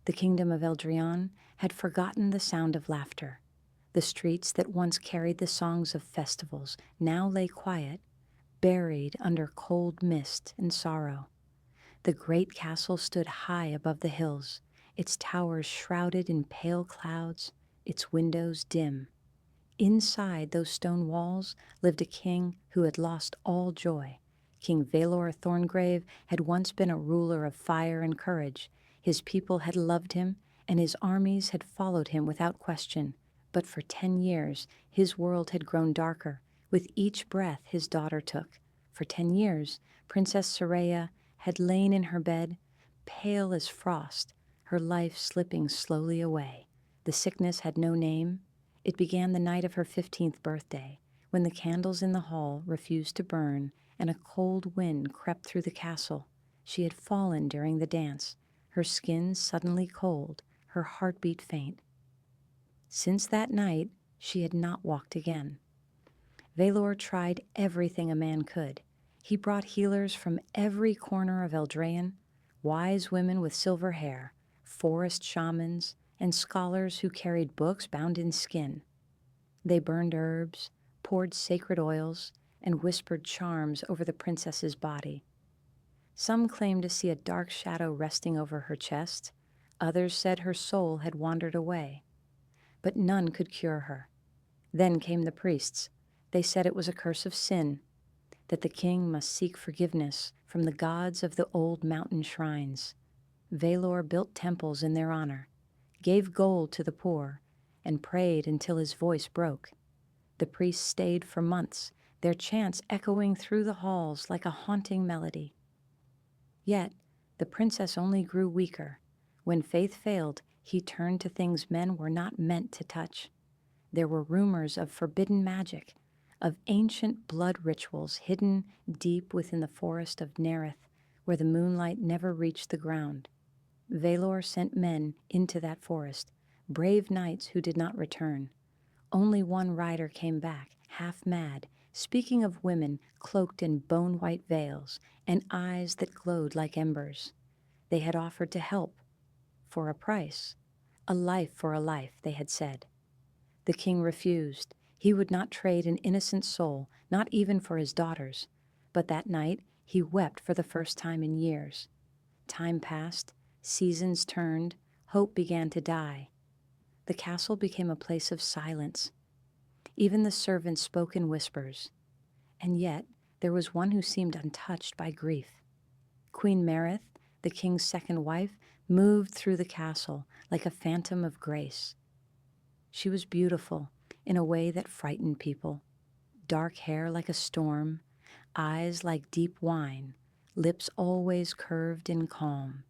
The kingdom of Eldrion had forgotten the sound of laughter. The streets that once carried the songs of festivals now lay quiet, buried under cold mist and sorrow. The great castle stood high above the hills, its towers shrouded in pale clouds, its windows dim. Inside those stone walls lived a king who had lost all joy. King Valor Thorngrave had once been a ruler of fire and courage. His people had loved him, and his armies had followed him without question. But for 10 years, his world had grown darker. With each breath his daughter took. For 10 years, Princess Soraya had lain in her bed, pale as frost, her life slipping slowly away. The sickness had no name. It began the night of her 15th birthday, when the candles in the hall refused to burn and a cold wind crept through the castle. She had fallen during the dance, her skin suddenly cold, her heartbeat faint. Since that night, she had not walked again. Valor tried everything a man could. He brought healers from every corner of Eldraine, wise women with silver hair, forest shamans, and scholars who carried books bound in skin. They burned herbs, poured sacred oils, and whispered charms over the princess's body. Some claimed to see a dark shadow resting over her chest. Others said her soul had wandered away. But none could cure her. Then came the priests. They said it was a curse of sin, that the king must seek forgiveness from the gods of the old mountain shrines. Valor built temples in their honor, gave gold to the poor, and prayed until his voice broke. The priests stayed for months, their chants echoing through the halls like a haunting melody. Yet the princess only grew weaker. When faith failed, he turned to things men were not meant to touch. There were rumors of forbidden magic, of ancient blood rituals hidden deep within the forest of Nerith, where the moonlight never reached the ground. Valor sent men into that forest, brave knights who did not return. Only one rider came back, half mad, speaking of women cloaked in bone-white veils and eyes that glowed like embers. They had offered to help, for a price. A life for a life, they had said. The king refused. He would not trade an innocent soul, not even for his daughters. But that night, he wept for the first time in years. Time passed, seasons turned, hope began to die. The castle became a place of silence. Even the servants spoke in whispers. And yet, there was one who seemed untouched by grief. Queen Merith, the king's second wife, moved through the castle like a phantom of grace. She was beautiful in a way that frightened people. Dark hair like a storm, eyes like deep wine, lips always curved in calm.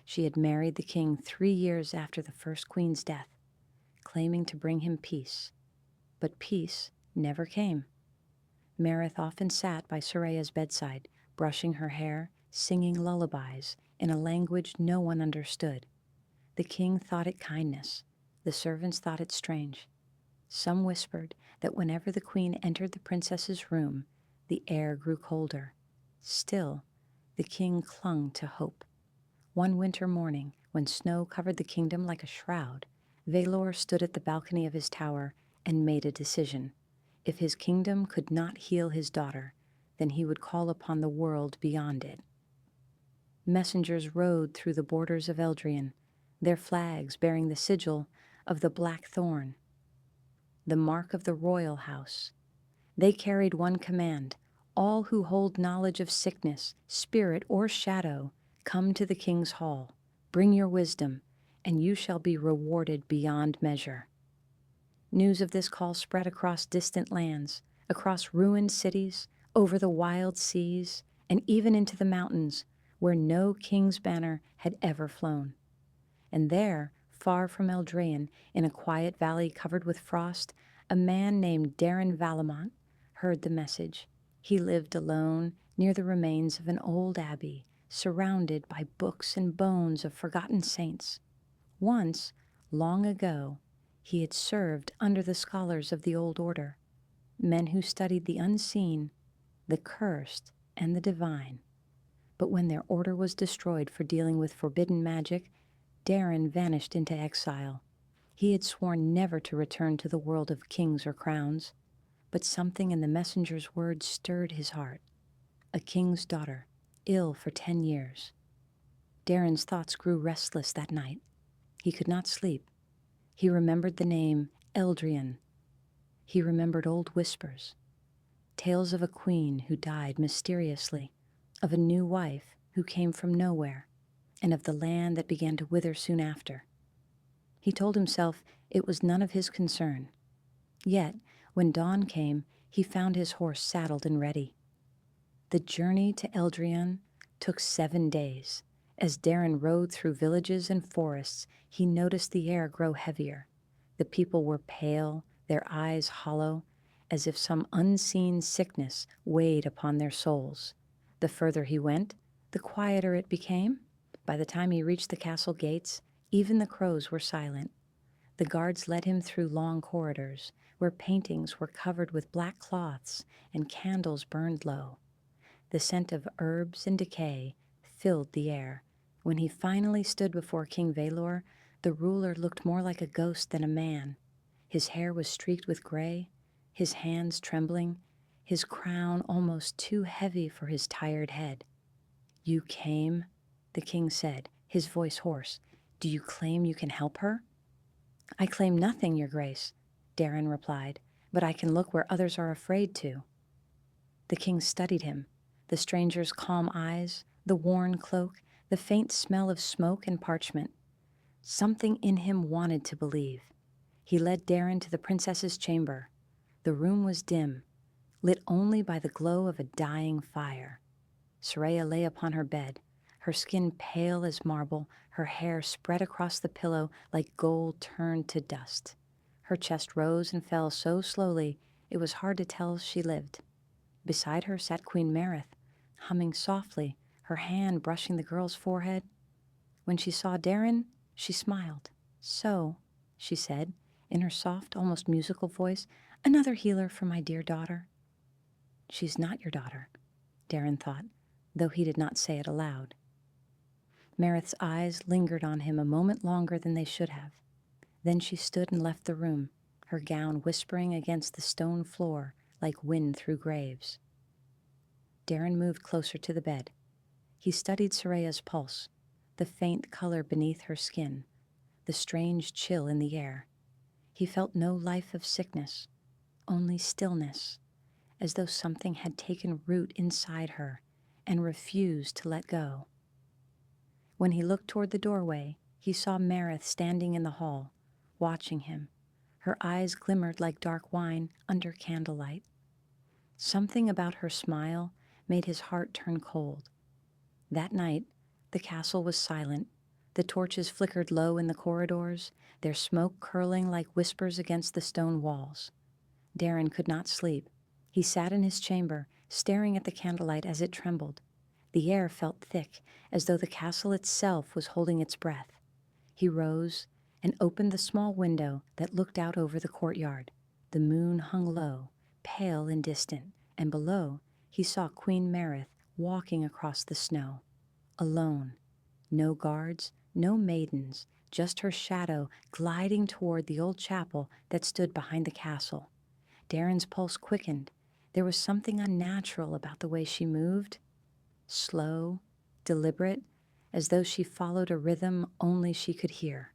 She had married the king 3 years after the first queen's death, claiming to bring him peace. But peace never came. Merith often sat by Soraya's bedside, brushing her hair, singing lullabies in a language no one understood. The king thought it kindness. The servants thought it strange. Some whispered that whenever the queen entered the princess's room, the air grew colder. Still, the king clung to hope. One winter morning, when snow covered the kingdom like a shroud, Valor stood at the balcony of his tower and made a decision. If his kingdom could not heal his daughter, then he would call upon the world beyond it. Messengers rode through the borders of Eldrian, their flags bearing the sigil of the Black Thorn, the mark of the royal house. They carried one command: all who hold knowledge of sickness, spirit, or shadow, come to the king's hall. Bring your wisdom, and you shall be rewarded beyond measure. News of this call spread across distant lands, across ruined cities, over the wild seas, and even into the mountains, where no king's banner had ever flown. And there, far from Eldraine, in a quiet valley covered with frost, a man named Darren Valamont heard the message. He lived alone near the remains of an old abbey, surrounded by books and bones of forgotten saints. Once, long ago, he had served under the scholars of the Old Order, men who studied the unseen, the cursed, and the divine. But when their order was destroyed for dealing with forbidden magic, Darren vanished into exile. He had sworn never to return to the world of kings or crowns, but something in the messenger's words stirred his heart. A king's daughter, ill for 10 years. Darren's thoughts grew restless that night. He could not sleep. He remembered the name Eldrian. He remembered old whispers, tales of a queen who died mysteriously, of a new wife who came from nowhere, and of the land that began to wither soon after. He told himself it was none of his concern. Yet, when dawn came, he found his horse saddled and ready. The journey to Eldrian took 7 days. As Darren rode through villages and forests, he noticed the air grow heavier. The people were pale, their eyes hollow, as if some unseen sickness weighed upon their souls. The further he went, the quieter it became. By the time he reached the castle gates, even the crows were silent. The guards led him through long corridors, where paintings were covered with black cloths and candles burned low. The scent of herbs and decay filled the air. When he finally stood before King Valor, the ruler looked more like a ghost than a man. His hair was streaked with gray, his hands trembling, his crown almost too heavy for his tired head. "You came," the king said, his voice hoarse. "Do you claim you can help her?" "I claim nothing, your grace," Darren replied, "but I can look where others are afraid to." The king studied him, the stranger's calm eyes, the worn cloak, the faint smell of smoke and parchment. Something in him wanted to believe. He led Darren to the princess's chamber. The room was dim, lit only by the glow of a dying fire. Soraya lay upon her bed, her skin pale as marble, her hair spread across the pillow like gold turned to dust. Her chest rose and fell so slowly it was hard to tell she lived. Beside her sat Queen Marith, humming softly, her hand brushing the girl's forehead. When she saw Darren, she smiled. "So," she said, in her soft, almost musical voice, "another healer for my dear daughter." "She's not your daughter," Darren thought, though he did not say it aloud. Marith's eyes lingered on him a moment longer than they should have. Then she stood and left the room, her gown whispering against the stone floor like wind through graves. Darren moved closer to the bed. He studied Soraya's pulse, the faint color beneath her skin, the strange chill in the air. He felt no life of sickness, only stillness, as though something had taken root inside her and refused to let go. When he looked toward the doorway, he saw Marith standing in the hall, watching him. Her eyes glimmered like dark wine under candlelight. Something about her smile made his heart turn cold. That night, the castle was silent. The torches flickered low in the corridors, their smoke curling like whispers against the stone walls. Darren could not sleep. He sat in his chamber, staring at the candlelight as it trembled. The air felt thick, as though the castle itself was holding its breath. He rose and opened the small window that looked out over the courtyard. The moon hung low, pale and distant, and below he saw Queen Marith walking across the snow, alone. No guards, no maidens, just her shadow gliding toward the old chapel that stood behind the castle. Darren's pulse quickened. There was something unnatural about the way she moved. Slow, deliberate, as though she followed a rhythm only she could hear.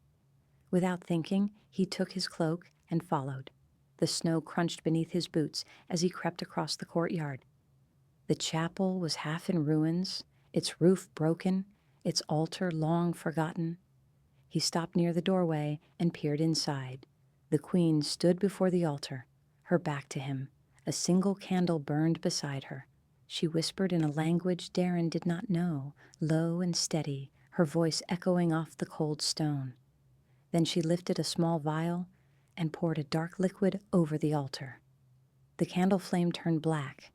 Without thinking, he took his cloak and followed. The snow crunched beneath his boots as he crept across the courtyard. The chapel was half in ruins, its roof broken, its altar long forgotten. He stopped near the doorway and peered inside. The queen stood before the altar, her back to him. A single candle burned beside her. She whispered in a language Darren did not know, low and steady, her voice echoing off the cold stone. Then she lifted a small vial and poured a dark liquid over the altar. The candle flame turned black.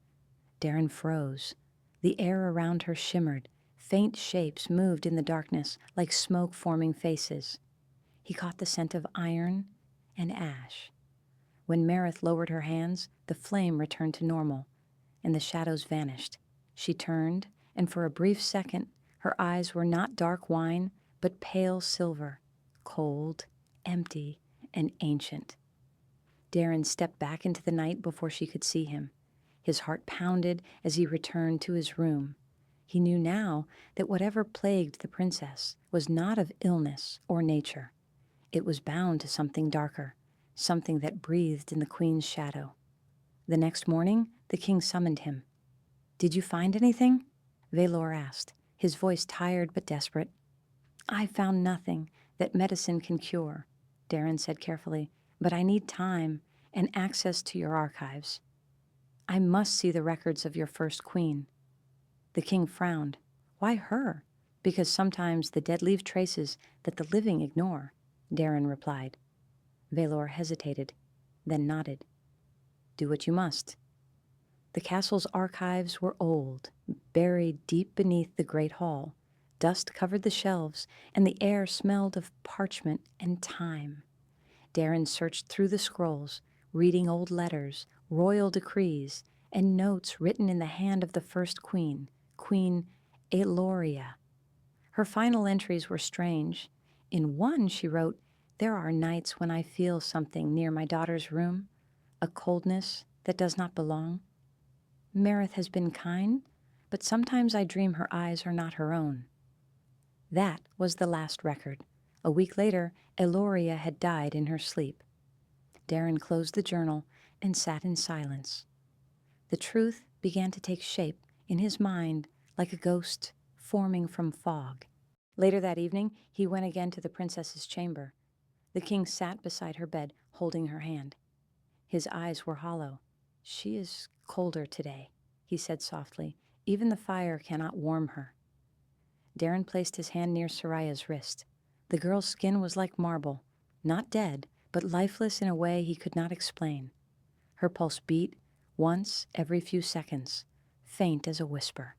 Darren froze. The air around her shimmered. Faint shapes moved in the darkness like smoke-forming faces. He caught the scent of iron and ash. When Marith lowered her hands, the flame returned to normal, and the shadows vanished. She turned, and for a brief second, her eyes were not dark wine, but pale silver, cold, empty, and ancient. Darren stepped back into the night before she could see him. His heart pounded as he returned to his room. He knew now that whatever plagued the princess was not of illness or nature. It was bound to something darker, something that breathed in the queen's shadow. The next morning, the king summoned him. "Did you find anything?" Valor asked, his voice tired but desperate. "I found nothing that medicine can cure," Darren said carefully, "but I need time and access to your archives. I must see the records of your first queen." The king frowned. "Why her?" "Because sometimes the dead leave traces that the living ignore," Darren replied. Valor hesitated, then nodded. "Do what you must." The castle's archives were old, buried deep beneath the great hall. Dust covered the shelves, and the air smelled of parchment and time. Darren searched through the scrolls, reading old letters, royal decrees, and notes written in the hand of the first queen, Queen Eloria. Her final entries were strange. In one, she wrote, "There are nights when I feel something near my daughter's room, a coldness that does not belong. Marith has been kind, but sometimes I dream her eyes are not her own." That was the last record. A week later, Eloria had died in her sleep. Darren closed the journal and sat in silence. The truth began to take shape in his mind like a ghost forming from fog. Later that evening, he went again to the princess's chamber. The king sat beside her bed, holding her hand. His eyes were hollow. "She is colder today," he said softly. "Even the fire cannot warm her." Darren placed his hand near Soraya's wrist. The girl's skin was like marble, not dead, but lifeless in a way he could not explain. Her pulse beat once every few seconds, faint as a whisper.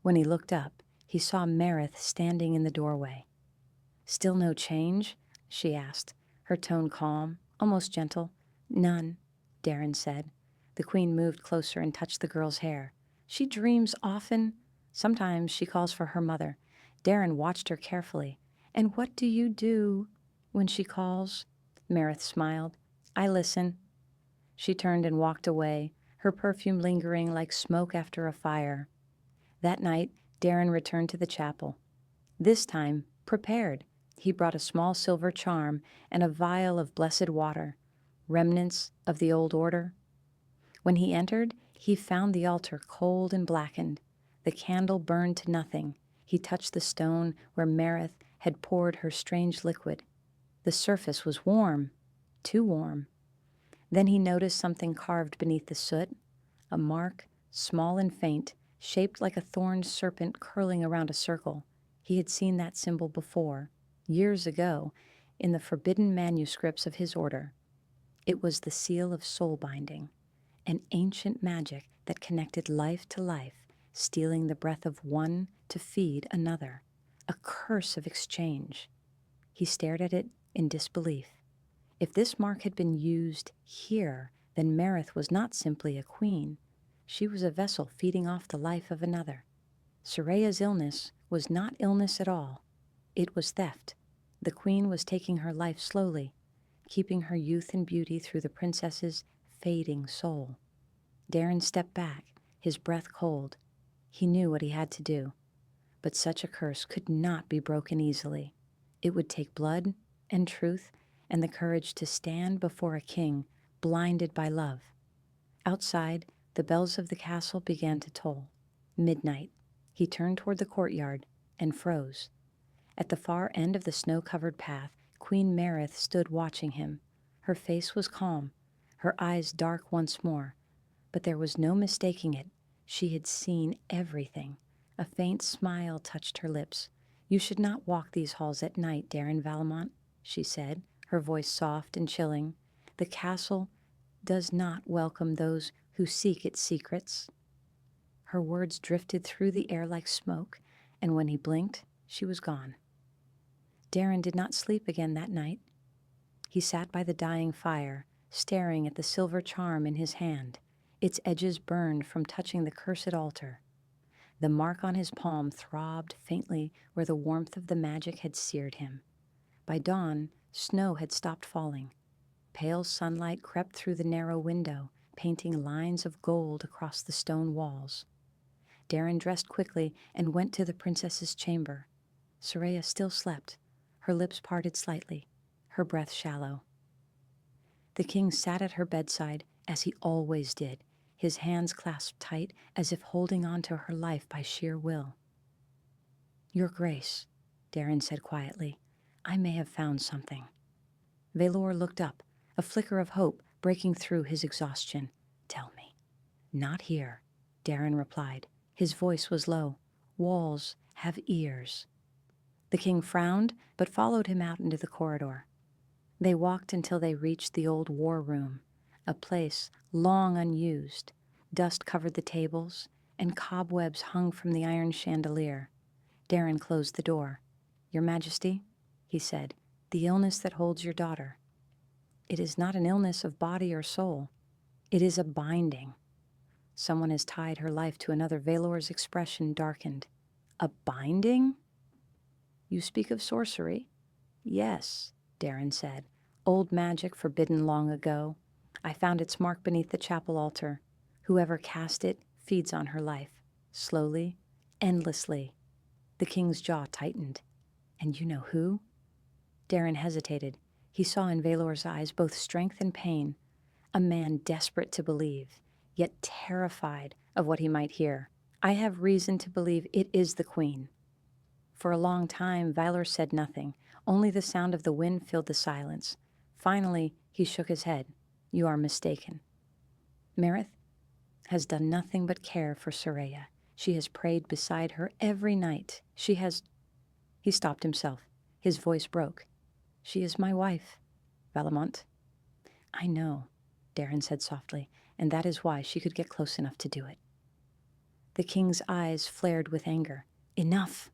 When he looked up, he saw Marith standing in the doorway. "Still no change?" she asked, her tone calm, almost gentle. "None," Darren said. The queen moved closer and touched the girl's hair. "She dreams often. Sometimes she calls for her mother." Darren watched her carefully. "And what do you do when she calls?" Marith smiled. "I listen." She turned and walked away, her perfume lingering like smoke after a fire. That night, Darren returned to the chapel. This time, prepared. He brought a small silver charm and a vial of blessed water, remnants of the old order. When he entered, he found the altar cold and blackened. The candle burned to nothing. He touched the stone where Marith had poured her strange liquid. The surface was warm, too warm. Then he noticed something carved beneath the soot, a mark, small and faint, shaped like a thorned serpent curling around a circle. He had seen that symbol before, years ago, in the forbidden manuscripts of his order. It was the seal of soul binding, an ancient magic that connected life to life, stealing the breath of one to feed another, a curse of exchange. He stared at it in disbelief. If this mark had been used here, then Marith was not simply a queen. She was a vessel feeding off the life of another. Soraya's illness was not illness at all. It was theft. The queen was taking her life slowly, keeping her youth and beauty through the princess's fading soul. Darren stepped back, his breath cold. He knew what he had to do. But such a curse could not be broken easily. It would take blood and truth and the courage to stand before a king blinded by love. Outside, the bells of the castle began to toll. Midnight. He turned toward the courtyard and froze. At the far end of the snow-covered path, Queen Marith stood watching him. Her face was calm, her eyes dark once more. But there was no mistaking it. She had seen everything. A faint smile touched her lips. "You should not walk these halls at night, Darren Valmont," she said, her voice soft and chilling. "The castle does not welcome those who seek its secrets." Her words drifted through the air like smoke, and when he blinked, she was gone. Darren did not sleep again that night. He sat by the dying fire, staring at the silver charm in his hand. Its edges burned from touching the cursed altar. The mark on his palm throbbed faintly where the warmth of the magic had seared him. By dawn, snow had stopped falling. Pale sunlight crept through the narrow window, painting lines of gold across the stone walls. Darren dressed quickly and went to the princess's chamber. Soraya still slept, her lips parted slightly, her breath shallow. The king sat at her bedside, as he always did, his hands clasped tight as if holding on to her life by sheer will. "Your Grace," Darren said quietly, "I may have found something." Valor looked up, a flicker of hope breaking through his exhaustion. "Tell me." "Not here," Darren replied. His voice was low. "Walls have ears." The king frowned, but followed him out into the corridor. They walked until they reached the old war room, a place long unused. Dust covered the tables, and cobwebs hung from the iron chandelier. Darren closed the door. "Your Majesty," he said, "the illness that holds your daughter. It is not an illness of body or soul. It is a binding. Someone has tied her life to another." Valor's expression darkened. "A binding?" "You speak of sorcery?" "Yes," Darren said. "Old magic forbidden long ago. I found its mark beneath the chapel altar. Whoever cast it feeds on her life. Slowly, endlessly." The king's jaw tightened. "And you know who?" Darren hesitated. He saw in Valor's eyes both strength and pain. A man desperate to believe, yet terrified of what he might hear. "I have reason to believe it is the queen." For a long time, Valor said nothing. Only the sound of the wind filled the silence. Finally, he shook his head. "You are mistaken. Merith has done nothing but care for Soraya. She has prayed beside her every night. She has—" He stopped himself. His voice broke. "She is my wife, Valamont." "I know," Darren said softly, "and that is why she could get close enough to do it." The king's eyes flared with anger. "Enough!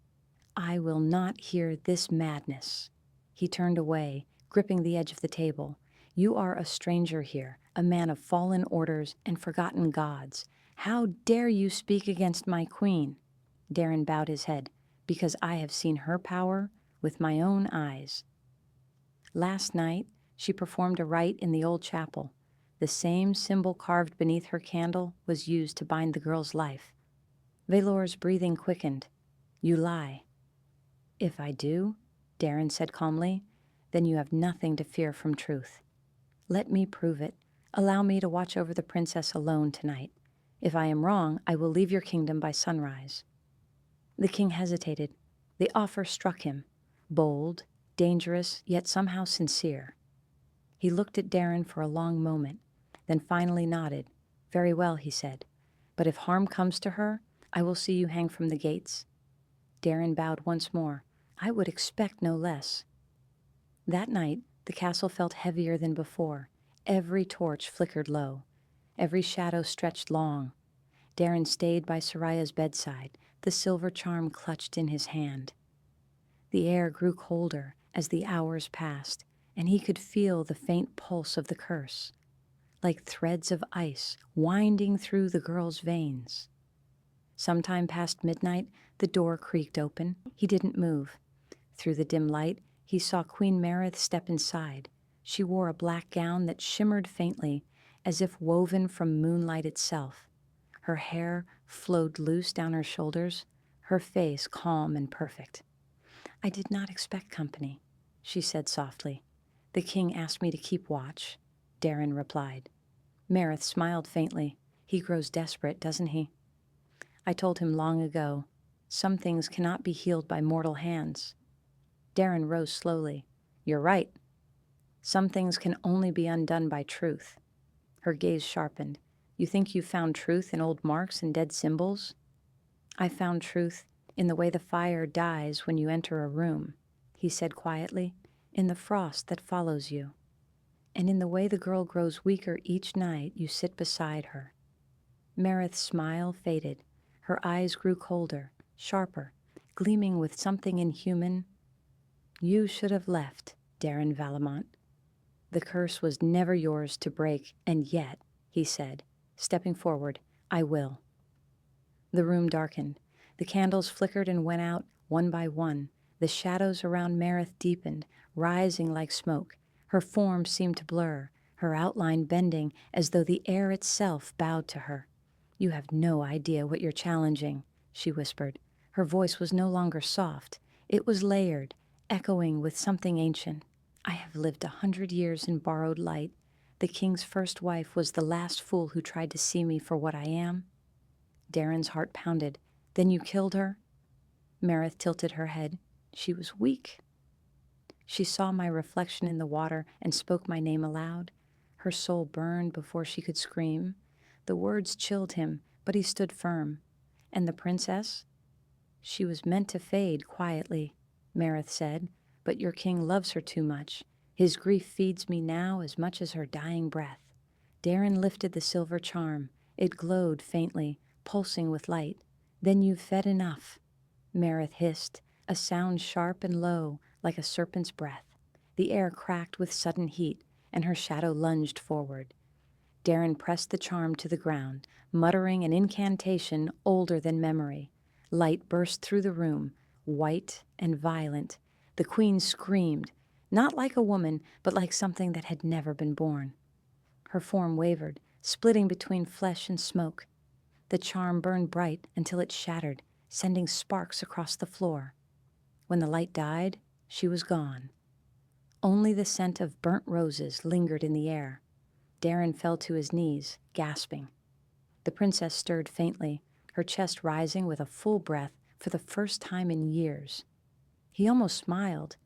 I will not hear this madness." He turned away, gripping the edge of the table. "You are a stranger here, a man of fallen orders and forgotten gods. How dare you speak against my queen?" Darren bowed his head. "Because I have seen her power with my own eyes. Last night, she performed a rite in the old chapel. The same symbol carved beneath her candle was used to bind the girl's life." Valor's breathing quickened. "You lie." "If I do," Darren said calmly, "then you have nothing to fear from truth. Let me prove it. Allow me to watch over the princess alone tonight. If I am wrong, I will leave your kingdom by sunrise." The king hesitated. The offer struck him. Bold, dangerous, yet somehow sincere. He looked at Darren for a long moment, then finally nodded. "Very well," he said. "But if harm comes to her, I will see you hang from the gates." Darren bowed once more. "I would expect no less." That night, the castle felt heavier than before. Every torch flickered low. Every shadow stretched long. Darren stayed by Soraya's bedside, the silver charm clutched in his hand. The air grew colder as the hours passed, and he could feel the faint pulse of the curse, like threads of ice winding through the girl's veins. Sometime past midnight, the door creaked open. He didn't move. Through the dim light, he saw Queen Merith step inside. She wore a black gown that shimmered faintly, as if woven from moonlight itself. Her hair flowed loose down her shoulders, her face calm and perfect. "I did not expect company," she said softly. "The king asked me to keep watch," Darren replied. Merith smiled faintly. "He grows desperate, doesn't he?" "I told him long ago. Some things cannot be healed by mortal hands." Darren rose slowly. "You're right. Some things can only be undone by truth." Her gaze sharpened. "You think you found truth in old marks and dead symbols?" "I found truth in the way the fire dies when you enter a room," he said quietly, "in the frost that follows you, and in the way the girl grows weaker each night you sit beside her." Merith's smile faded. Her eyes grew colder, sharper, gleaming with something inhuman. "You should have left, Darren Valamont. The curse was never yours to break, and yet," he said, stepping forward, "I will." The room darkened. The candles flickered and went out one by one. The shadows around Marith deepened, rising like smoke. Her form seemed to blur, her outline bending as though the air itself bowed to her. "You have no idea what you're challenging," she whispered. Her voice was no longer soft. It was layered, echoing with something ancient. "I have lived 100 years in borrowed light. The king's first wife was the last fool who tried to see me for what I am." Darren's heart pounded. "Then you killed her?" Marith tilted her head. She was weak. She saw my reflection in the water and spoke my name aloud. Her soul burned before she could scream. The words chilled him, but he stood firm. "And the princess?" "She was meant to fade quietly," Marith said, "but your king loves her too much. His grief feeds me now as much as her dying breath." Darren lifted the silver charm. It glowed faintly, pulsing with light. "Then you've fed enough," Marith hissed, a sound sharp and low, like a serpent's breath. The air cracked with sudden heat, and her shadow lunged forward. Darren pressed the charm to the ground, muttering an incantation older than memory. Light burst through the room, white and violent. The queen screamed, not like a woman, but like something that had never been born. Her form wavered, splitting between flesh and smoke. The charm burned bright until it shattered, sending sparks across the floor. When the light died, she was gone. Only the scent of burnt roses lingered in the air. Darren fell to his knees, gasping. The princess stirred faintly, her chest rising with a full breath for the first time in years. He almost smiled,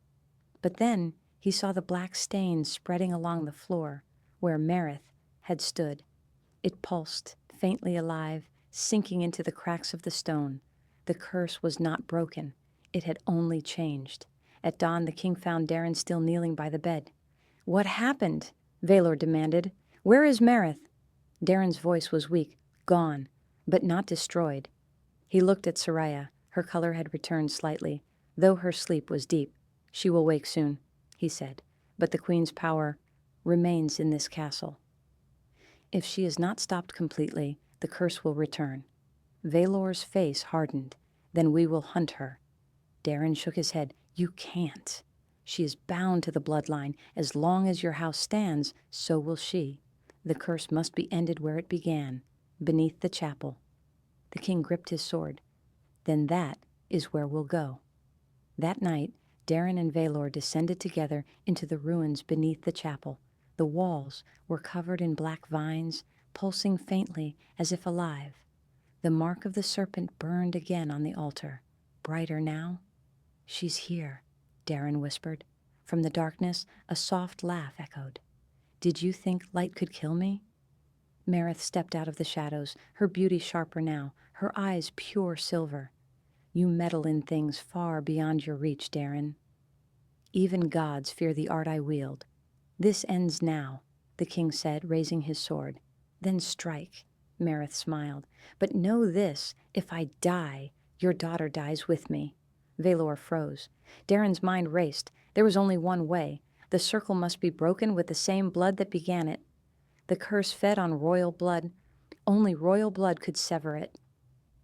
but then he saw the black stain spreading along the floor where Marith had stood. It pulsed, faintly alive, sinking into the cracks of the stone. The curse was not broken. It had only changed. At dawn, the king found Darren still kneeling by the bed. "What happened?" Valor demanded. "Where is Marith?" Darren's voice was weak. "Gone, but not destroyed." He looked at Soraya. Her color had returned slightly, though her sleep was deep. "She will wake soon," he said, "but the queen's power remains in this castle. If she is not stopped completely, the curse will return." Valor's face hardened. "Then we will hunt her." Darren shook his head. "You can't. She is bound to the bloodline. As long as your house stands, so will she. The curse must be ended where it began, beneath the chapel." The king gripped his sword. "Then that is where we'll go." That night, Darren and Valor descended together into the ruins beneath the chapel. The walls were covered in black vines, pulsing faintly as if alive. The mark of the serpent burned again on the altar, brighter now. "She's here," Darren whispered. From the darkness, a soft laugh echoed. "Did you think light could kill me?" Marith stepped out of the shadows, her beauty sharper now, her eyes pure silver. "You meddle in things far beyond your reach, Darren. Even gods fear the art I wield. This ends now," the king said, raising his sword. "Then strike," Marith smiled. "But know this, if I die, your daughter dies with me." Valor froze. Darren's mind raced. There was only one way. The circle must be broken with the same blood that began it. The curse fed on royal blood. Only royal blood could sever it.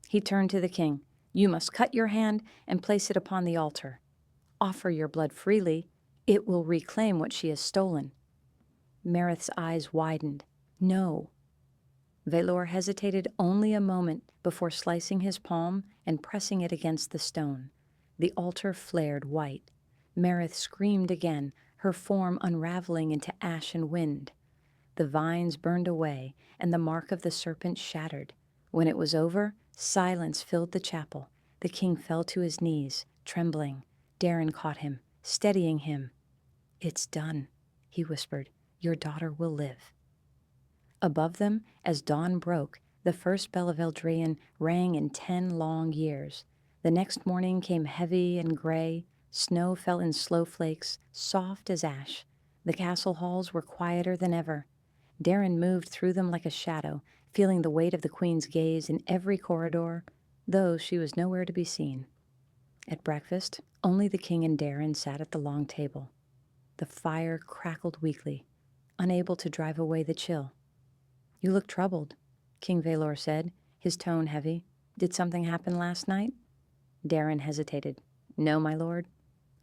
He turned to the king. "You must cut your hand and place it upon the altar. Offer your blood freely. It will reclaim what she has stolen." Marith's eyes widened. "No." Valor hesitated only a moment before slicing his palm and pressing it against the stone. The altar flared white. Marith screamed again, her form unraveling into ash and wind. The vines burned away, and the mark of the serpent shattered. When it was over, silence filled the chapel. The king fell to his knees, trembling. Darren caught him, steadying him. "It's done," he whispered. "Your daughter will live." Above them, as dawn broke, the first bell of Eldrian rang in 10 long years. The next morning came heavy and gray. Snow fell in slow flakes, soft as ash. The castle halls were quieter than ever. Darren moved through them like a shadow, feeling the weight of the queen's gaze in every corridor, though she was nowhere to be seen. At breakfast, only the king and Darren sat at the long table. The fire crackled weakly, unable to drive away the chill. "You look troubled," King Valor said, his tone heavy. Did something happen last night? Darren hesitated. No, my lord.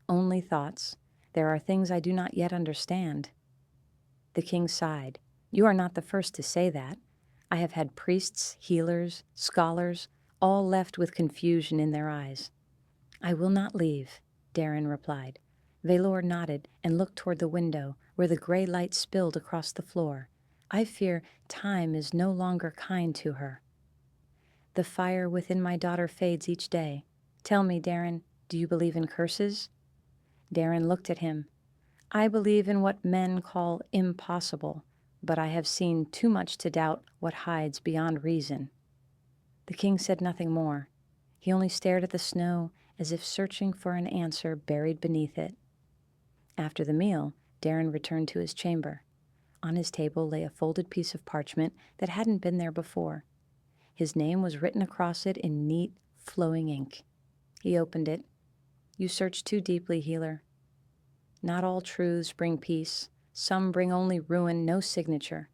Only thoughts. There are things I do not yet understand. The king sighed. You are not the first to say that. I have had priests, healers, scholars, all left with confusion in their eyes. I will not leave, Darren replied. Valor nodded and looked toward the window, where the gray light spilled across the floor. I fear time is no longer kind to her. The fire within my daughter fades each day. Tell me, Darren, do you believe in curses? Darren looked at him. I believe in what men call impossible, but I have seen too much to doubt what hides beyond reason. The king said nothing more. He only stared at the snow as if searching for an answer buried beneath it. After the meal, Darren returned to his chamber. On his table lay a folded piece of parchment that hadn't been there before. His name was written across it in neat, flowing ink. He opened it. You search too deeply, healer. Not all truths bring peace. Some bring only ruin, no signature.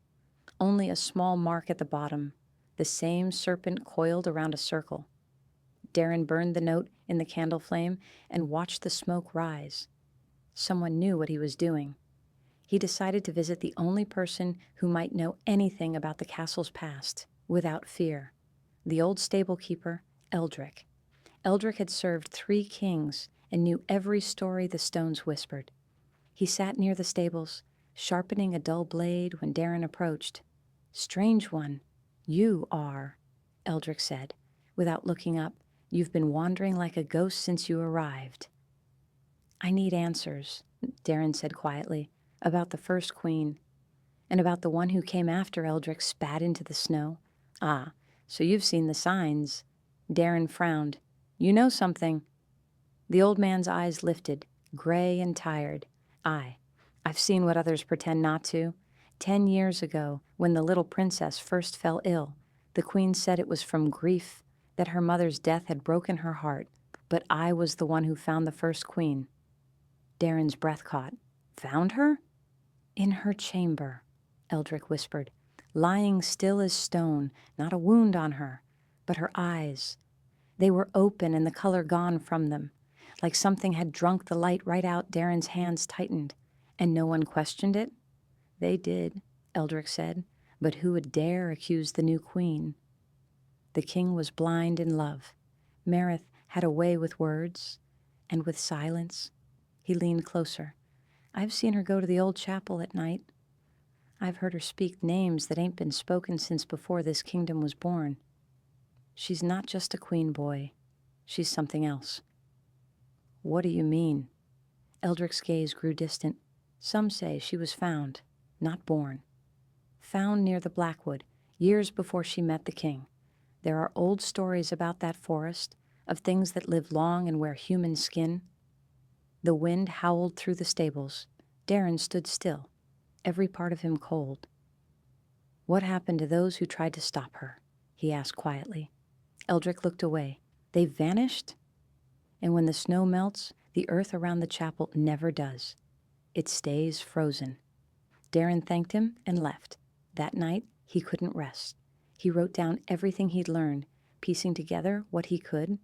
Only a small mark at the bottom, the same serpent coiled around a circle. Darren burned the note in the candle flame and watched the smoke rise. Someone knew what he was doing. He decided to visit the only person who might know anything about the castle's past, without fear. The old stable keeper, Eldrick. Eldrick had served 3 kings and knew every story the stones whispered. He sat near the stables, sharpening a dull blade when Darren approached. Strange one, you are, Eldrick said. Without looking up, you've been wandering like a ghost since you arrived. I need answers, Darren said quietly, about the first queen, and about the one who came after Eldrick spat into the snow. Ah, so you've seen the signs. Darren frowned. You know something. The old man's eyes lifted, gray and tired. I've seen what others pretend not to. 10 years ago, when the little princess first fell ill, the queen said it was from grief, that her mother's death had broken her heart, but I was the one who found the first queen. Darren's breath caught. Found her? In her chamber, Eldrick whispered, lying still as stone, not a wound on her, but her eyes. They were open and the color gone from them. Like something had drunk the light right out. Darren's hands tightened. And no one questioned it? They did, Eldrick said, but who would dare accuse the new queen? The king was blind in love. Marith had a way with words and with silence. He leaned closer. I've seen her go to the old chapel at night. I've heard her speak names that ain't been spoken since before this kingdom was born. She's not just a queen, boy. She's something else. What do you mean? Eldrick's gaze grew distant. Some say she was found, not born. Found near the Blackwood, years before she met the king. There are old stories about that forest, of things that live long and wear human skin. The wind howled through the stables. Darren stood still, every part of him cold. What happened to those who tried to stop her? He asked quietly. Eldrick looked away. They vanished? And when the snow melts, the earth around the chapel never does. It stays frozen. Darren thanked him and left. That night, he couldn't rest. He wrote down everything he'd learned, piecing together what he could.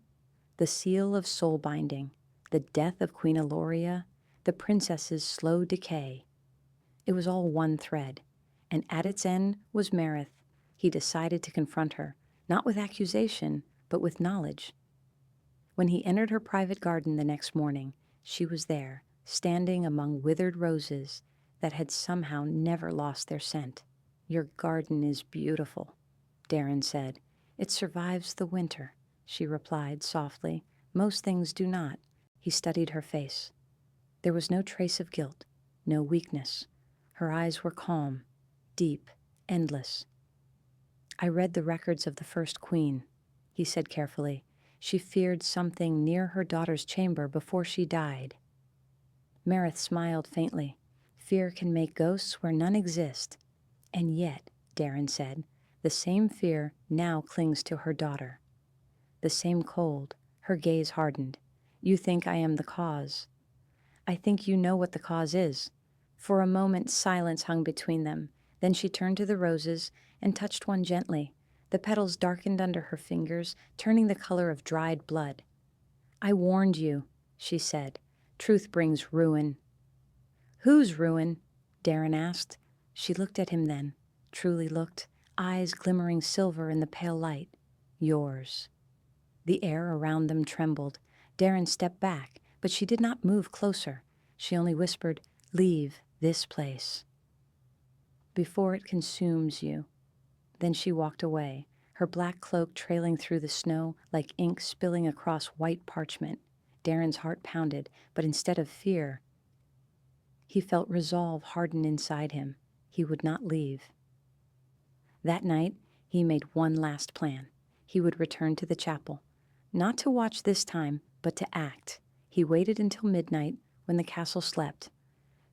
The seal of soul binding, the death of Queen Eloria, the princess's slow decay. It was all one thread, and at its end was Marith. He decided to confront her, not with accusation, but with knowledge. When he entered her private garden the next morning, she was there, standing among withered roses that had somehow never lost their scent. Your garden is beautiful, Darren said. It survives the winter, she replied softly. Most things do not. He studied her face. There was no trace of guilt, no weakness. Her eyes were calm, deep, endless. I read the records of the first queen, he said carefully. She feared something near her daughter's chamber before she died. Marith smiled faintly. Fear can make ghosts where none exist. And yet, Darren said, the same fear now clings to her daughter. The same cold. Her gaze hardened. You think I am the cause. I think you know what the cause is. For a moment, silence hung between them. Then she turned to the roses and touched one gently. The petals darkened under her fingers, turning the color of dried blood. "I warned you," she said. "Truth brings ruin." "Whose ruin?" Darren asked. She looked at him then, truly looked, eyes glimmering silver in the pale light. "Yours." The air around them trembled. Darren stepped back, but she did not move closer. She only whispered, "Leave this place before it consumes you." Then she walked away, her black cloak trailing through the snow like ink spilling across white parchment. Darren's heart pounded, but instead of fear, he felt resolve harden inside him. He would not leave. That night, he made one last plan. He would return to the chapel. Not to watch this time, but to act. He waited until midnight, when the castle slept.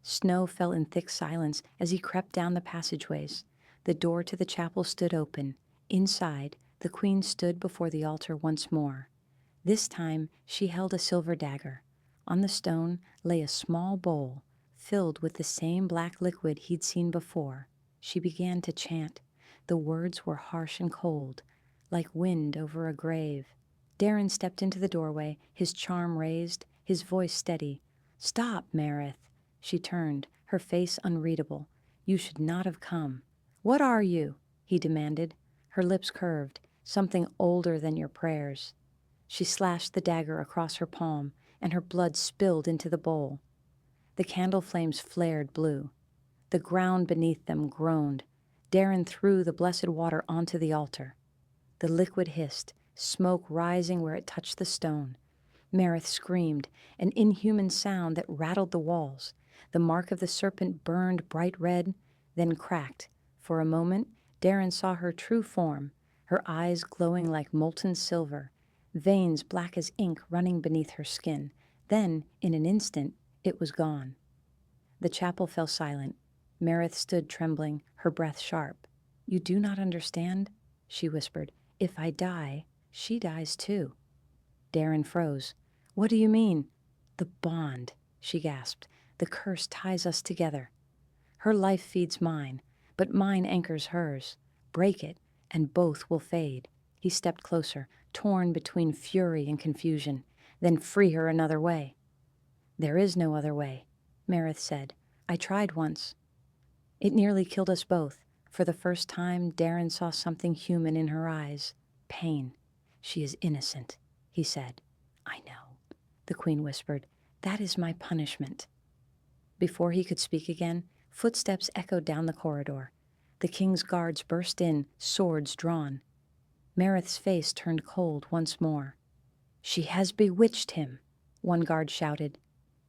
Snow fell in thick silence as he crept down the passageways. The door to the chapel stood open. Inside, the queen stood before the altar once more. This time, she held a silver dagger. On the stone lay a small bowl, filled with the same black liquid he'd seen before. She began to chant. The words were harsh and cold, like wind over a grave. Darren stepped into the doorway, his charm raised, his voice steady. "Stop, Marith." She turned, her face unreadable. "You should not have come." "What are you?" he demanded. Her lips curved. "Something older than your prayers." She slashed the dagger across her palm, and her blood spilled into the bowl. The candle flames flared blue. The ground beneath them groaned. Darren threw the blessed water onto the altar. The liquid hissed, smoke rising where it touched the stone. Marith screamed, an inhuman sound that rattled the walls. The mark of the serpent burned bright red, then cracked. For a moment, Darren saw her true form, her eyes glowing like molten silver, veins black as ink running beneath her skin. Then, in an instant, it was gone. The chapel fell silent. Marith stood trembling, her breath sharp. "You do not understand?" she whispered. "If I die, she dies too." Darren froze. "What do you mean?" "The bond," she gasped. "The curse ties us together. Her life feeds mine, but mine anchors hers. Break it, and both will fade." He stepped closer, torn between fury and confusion. "Then free her another way." "There is no other way," Marith said. "I tried once. It nearly killed us both." For the first time, Darren saw something human in her eyes. Pain. "She is innocent," he said. "I know," the queen whispered. "That is my punishment." Before he could speak again, footsteps echoed down the corridor. The king's guards burst in, swords drawn. Marith's face turned cold once more. "She has bewitched him," one guard shouted.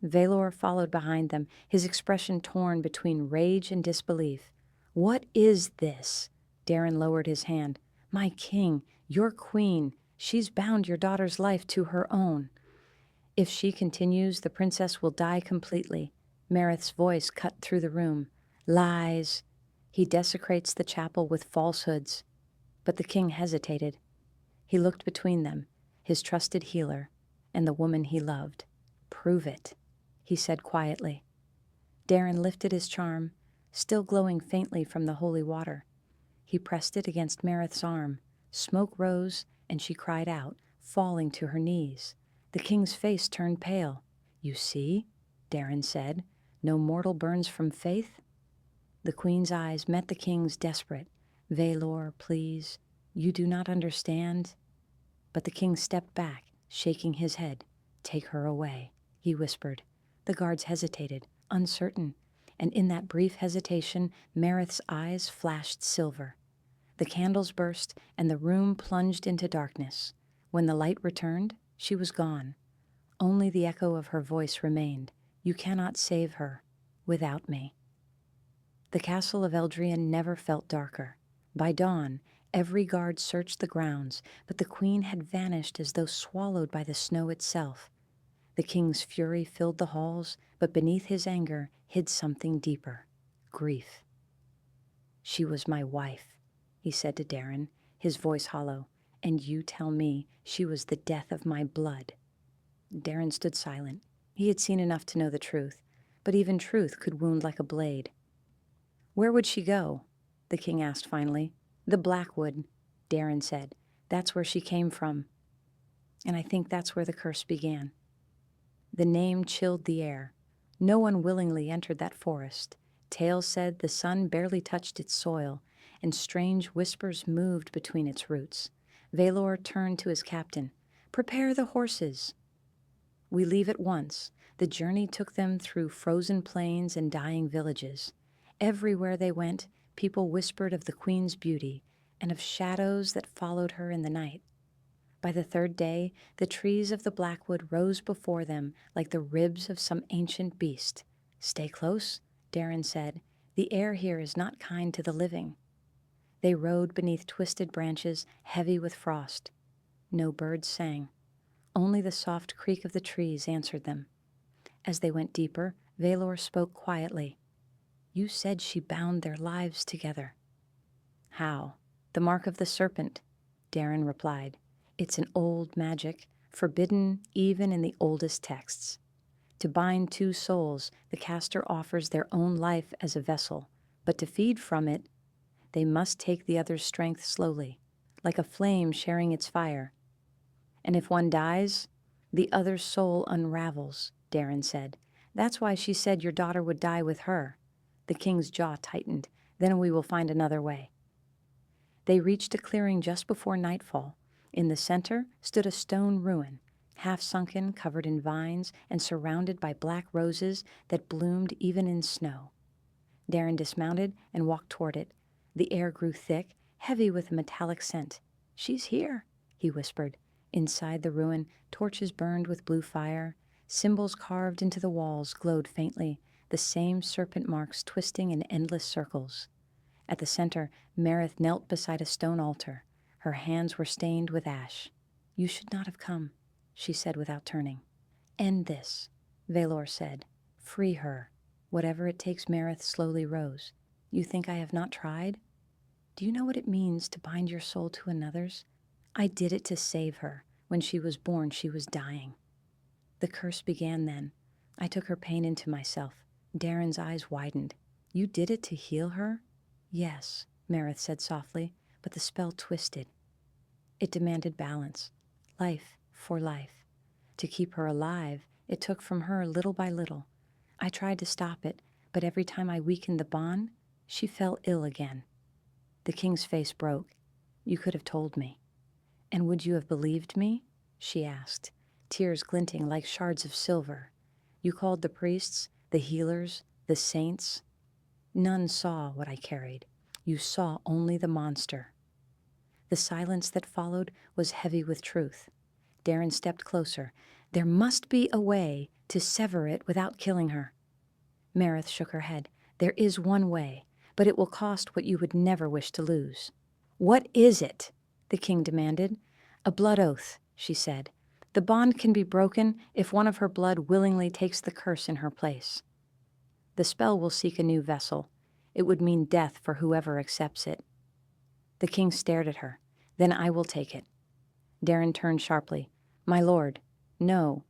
Valor followed behind them, his expression torn between rage and disbelief. "What is this?" Darren lowered his hand. "My king, your queen, she's bound your daughter's life to her own. If she continues, the princess will die completely." Marith's voice cut through the room. "Lies. He desecrates the chapel with falsehoods." But the king hesitated. He looked between them, his trusted healer, and the woman he loved. "Prove it," he said quietly. Darren lifted his charm, still glowing faintly from the holy water. He pressed it against Marith's arm. Smoke rose, and she cried out, falling to her knees. The king's face turned pale. "You see," Darren said, "no mortal burns from faith." The queen's eyes met the king's desperate. "Valor, please, you do not understand." But the king stepped back, shaking his head. "Take her away," he whispered. The guards hesitated, uncertain, and in that brief hesitation, Marith's eyes flashed silver. The candles burst, and the room plunged into darkness. When the light returned, she was gone. Only the echo of her voice remained. "You cannot save her without me." The castle of Eldrian never felt darker. By dawn, every guard searched the grounds, but the queen had vanished as though swallowed by the snow itself. The king's fury filled the halls, but beneath his anger hid something deeper: grief. "She was my wife," he said to Darren, his voice hollow, "and you tell me she was the death of my blood." Darren stood silent. He had seen enough to know the truth, but even truth could wound like a blade. "Where would she go?" the king asked finally. "The Blackwood." Darren said. "That's where she came from. And I think that's where the curse began." The name chilled the air. No one willingly entered that forest. Tales said the sun barely touched its soil, and strange whispers moved between its roots. Valor turned to his captain. "Prepare the horses." "We leave at once." The journey took them through frozen plains and dying villages. Everywhere they went, people whispered of the queen's beauty and of shadows that followed her in the night. By the third day, the trees of the Blackwood rose before them like the ribs of some ancient beast. "Stay close," Darren said. "The air here is not kind to the living." They rode beneath twisted branches heavy with frost. No birds sang. Only the soft creak of the trees answered them. As they went deeper, Valor spoke quietly. "You said she bound their lives together." "How?" "The mark of the serpent," Darren replied. "It's an old magic, forbidden even in the oldest texts. To bind two souls, the caster offers their own life as a vessel, but to feed from it, they must take the other's strength slowly, like a flame sharing its fire. And if one dies, the other's soul unravels," Darren said. "That's why she said your daughter would die with her." The king's jaw tightened. "Then we will find another way." They reached a clearing just before nightfall. In the center stood a stone ruin, half-sunken, covered in vines, and surrounded by black roses that bloomed even in snow. Darren dismounted and walked toward it. The air grew thick, heavy with a metallic scent. "She's here," he whispered. Inside the ruin, torches burned with blue fire. Symbols carved into the walls glowed faintly, the same serpent marks twisting in endless circles. At the center, Merith knelt beside a stone altar. Her hands were stained with ash. "You should not have come," she said without turning. "End this," Valor said. "Free her." "Whatever it takes," Merith slowly rose. "You think I have not tried? Do you know what it means to bind your soul to another's? I did it to save her. When she was born, she was dying. The curse began then. I took her pain into myself." Darren's eyes widened. "You did it to heal her?" "Yes," Merith said softly, but the spell twisted. It demanded balance, life for life. To keep her alive, it took from her little by little. I tried to stop it, but every time I weakened the bond, she fell ill again." The king's face broke. "You could have told me." "And would you have believed me?" she asked, tears glinting like shards of silver. "You called the priests, the healers, the saints. None saw what I carried. You saw only the monster." The silence that followed was heavy with truth. Darren stepped closer. "There must be a way to sever it without killing her." Merith shook her head. "There is one way, but it will cost what you would never wish to lose." "What is it?" the king demanded. "A blood oath," she said. "The bond can be broken if one of her blood willingly takes the curse in her place. The spell will seek a new vessel. It would mean death for whoever accepts it." The king stared at her. "Then I will take it." Darren turned sharply. "My lord, no.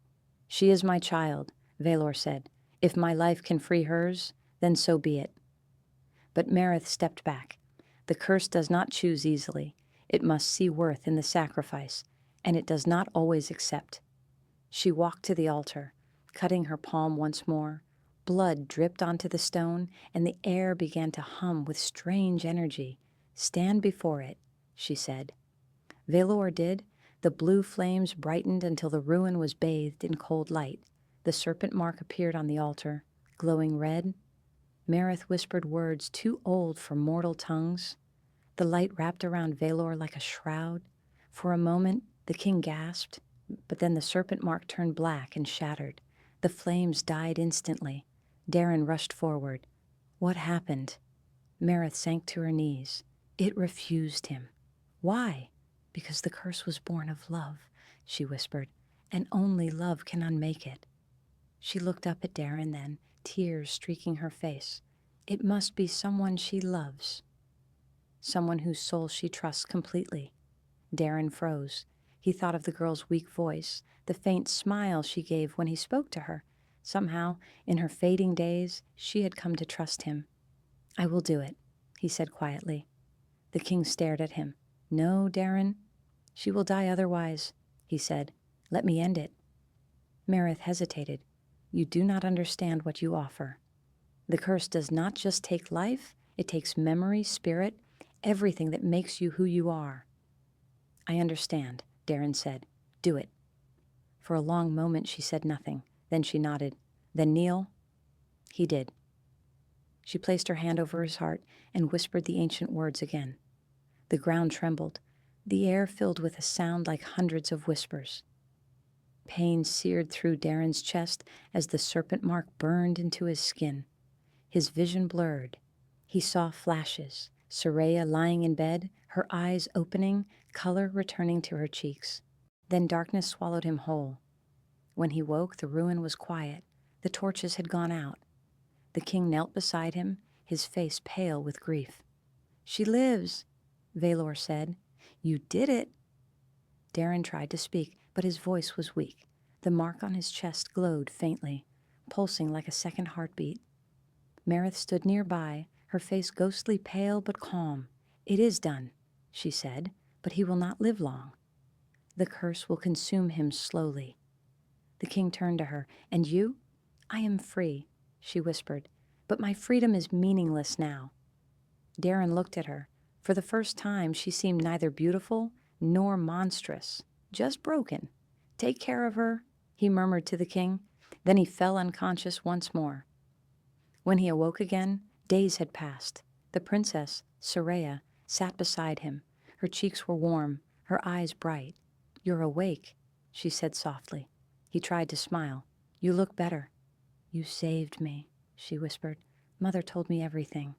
She is my child," Valor said. "If my life can free hers, then so be it." But Merith stepped back. "The curse does not choose easily. It must see worth in the sacrifice, and it does not always accept." She walked to the altar, cutting her palm once more. Blood dripped onto the stone, and the air began to hum with strange energy. "Stand before it," she said. Valor did. The blue flames brightened until the ruin was bathed in cold light. The serpent mark appeared on the altar, glowing red. Merith whispered words too old for mortal tongues. The light wrapped around Valor like a shroud. For a moment, the king gasped, but then the serpent mark turned black and shattered. The flames died instantly. Darren rushed forward. "What happened?" Merith sank to her knees. "It refused him." "Why?" "Because the curse was born of love," she whispered, "and only love can unmake it." She looked up at Darren then, tears streaking her face. "It must be someone she loves. Someone whose soul she trusts completely." Darren froze. He thought of the girl's weak voice, the faint smile she gave when he spoke to her. Somehow, in her fading days, she had come to trust him. "I will do it," he said quietly. The king stared at him. No, Darren, she will die otherwise, he said. Let me end it. Marith hesitated. You do not understand what you offer. The curse does not just take life, it takes memory, spirit, everything that makes you who you are. I understand, Darren said. Do it. For a long moment she said nothing. Then she nodded. Then kneel. He did. She placed her hand over his heart and whispered the ancient words again. The ground trembled, the air filled with a sound like hundreds of whispers. Pain seared through Darren's chest as the serpent mark burned into his skin. His vision blurred. He saw flashes, Soraya lying in bed, her eyes opening, color returning to her cheeks. Then darkness swallowed him whole. When he woke, the ruin was quiet. The torches had gone out. The king knelt beside him, his face pale with grief. She lives, Valor said. You did it. Darren tried to speak, but his voice was weak. The mark on his chest glowed faintly, pulsing like a second heartbeat. Marith stood nearby, her face ghostly pale but calm. It is done, she said, but he will not live long. The curse will consume him slowly. The king turned to her. And you? I am free, she whispered, but my freedom is meaningless now. Darren looked at her. For the first time, she seemed neither beautiful nor monstrous, just broken. Take care of her, he murmured to the king. Then he fell unconscious once more. When he awoke again, days had passed. The princess, Soraya, sat beside him. Her cheeks were warm, her eyes bright. You're awake, she said softly. He tried to smile. You look better. You saved me, she whispered. Mother told me everything.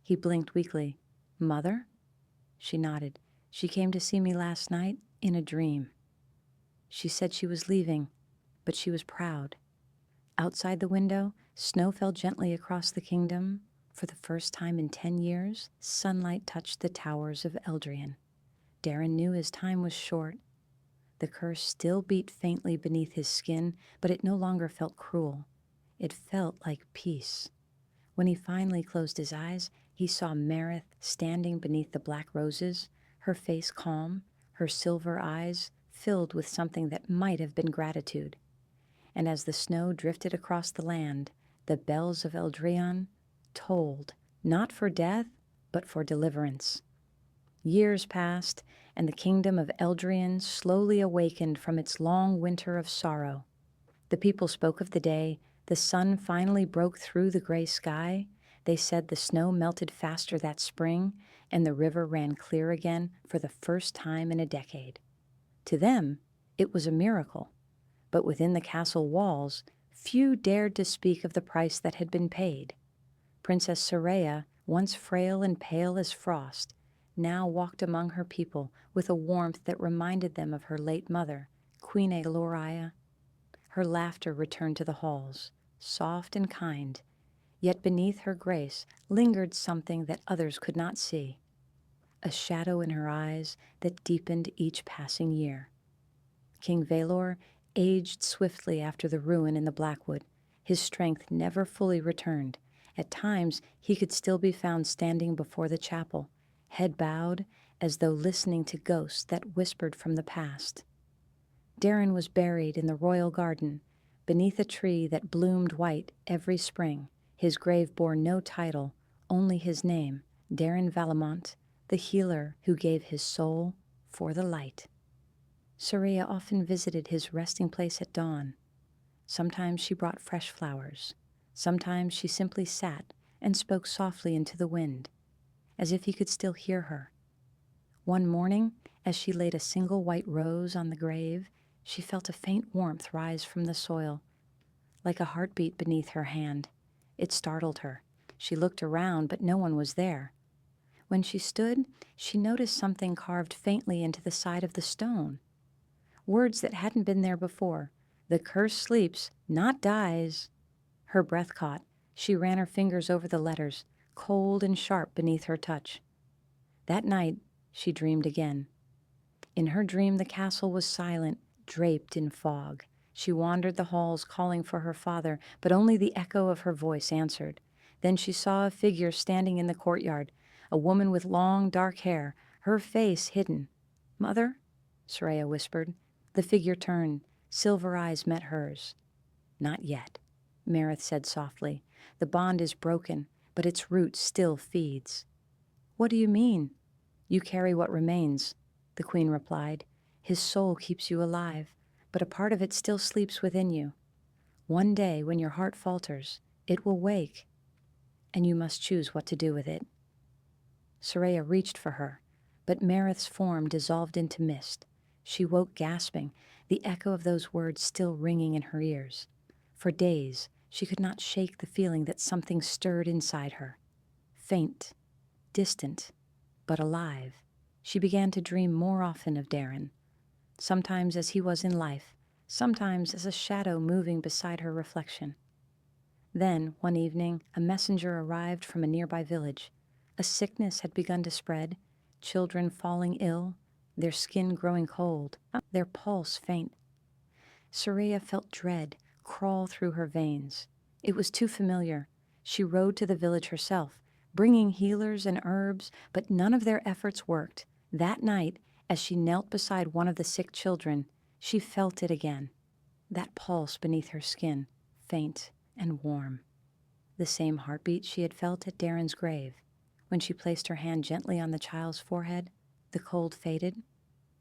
He blinked weakly. Mother? She nodded. She came to see me last night in a dream. She said she was leaving, but she was proud. Outside the window, snow fell gently across the kingdom. For the first time in 10 years, sunlight touched the towers of Eldrian. Darren knew his time was short. The curse still beat faintly beneath his skin, but it no longer felt cruel. It felt like peace. When he finally closed his eyes, he saw Marith standing beneath the black roses, her face calm, her silver eyes filled with something that might have been gratitude. And as the snow drifted across the land, the bells of Eldrian tolled, not for death, but for deliverance. Years passed, and the kingdom of Eldrian slowly awakened from its long winter of sorrow. The people spoke of the day the sun finally broke through the gray sky. They said the snow melted faster that spring, and the river ran clear again for the first time in a decade. To them, it was a miracle. But within the castle walls, few dared to speak of the price that had been paid. Princess Soraya, once frail and pale as frost, now walked among her people with a warmth that reminded them of her late mother, Queen Aloria. Her laughter returned to the halls, soft and kind, yet beneath her grace lingered something that others could not see, a shadow in her eyes that deepened each passing year. King Valor aged swiftly after the ruin in the Blackwood. His strength never fully returned. At times, he could still be found standing before the chapel, head bowed, as though listening to ghosts that whispered from the past. Darren was buried in the royal garden, beneath a tree that bloomed white every spring. His grave bore no title, only his name, Darren Valamont, the healer who gave his soul for the light. Soraya often visited his resting place at dawn. Sometimes she brought fresh flowers. Sometimes she simply sat and spoke softly into the wind, as if he could still hear her. One morning, as she laid a single white rose on the grave, she felt a faint warmth rise from the soil, like a heartbeat beneath her hand. It startled her. She looked around, but no one was there. When she stood, she noticed something carved faintly into the side of the stone. Words that hadn't been there before. The curse sleeps, not dies. Her breath caught. She ran her fingers over the letters, cold and sharp beneath her touch. That night, she dreamed again. In her dream, the castle was silent, draped in fog. She wandered the halls calling for her father, but only the echo of her voice answered. Then she saw a figure standing in the courtyard, a woman with long, dark hair, her face hidden. "Mother?" Soraya whispered. The figure turned. Silver eyes met hers. "Not yet," Marith said softly. "The bond is broken, but its root still feeds." "What do you mean?" "You carry what remains," the queen replied. "His soul keeps you alive, but a part of it still sleeps within you. One day, when your heart falters, it will wake, and you must choose what to do with it." Soraya reached for her, but Marith's form dissolved into mist. She woke gasping, the echo of those words still ringing in her ears. For days, she could not shake the feeling that something stirred inside her. Faint, distant, but alive. She began to dream more often of Darren, sometimes as he was in life, sometimes as a shadow moving beside her reflection. Then, one evening, a messenger arrived from a nearby village. A sickness had begun to spread, children falling ill, their skin growing cold, their pulse faint. Soraya felt dread crawl through her veins. It was too familiar. She rode to the village herself, bringing healers and herbs, but none of their efforts worked. That night, as she knelt beside one of the sick children, she felt it again. That pulse beneath her skin, faint and warm. The same heartbeat she had felt at Darren's grave. When she placed her hand gently on the child's forehead, the cold faded,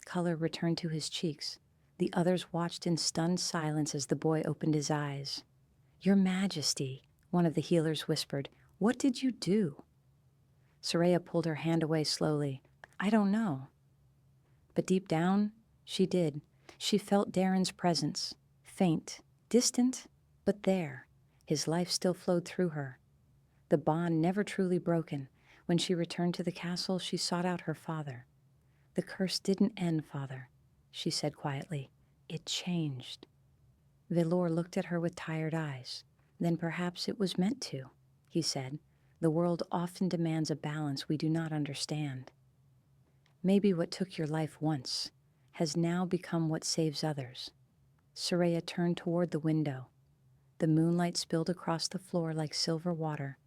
color returned to his cheeks. The others watched in stunned silence as the boy opened his eyes. "Your Majesty," one of the healers whispered, "what did you do?" Soraya pulled her hand away slowly. "I don't know." But deep down, she did. She felt Darren's presence, faint, distant, but there. His life still flowed through her. The bond never truly broken. When she returned to the castle, she sought out her father. "The curse didn't end, Father," she said quietly. "It changed." Velor looked at her with tired eyes. "Then perhaps it was meant to," he said. "The world often demands a balance we do not understand. Maybe what took your life once has now become what saves others." Soraya turned toward the window. The moonlight spilled across the floor like silver water.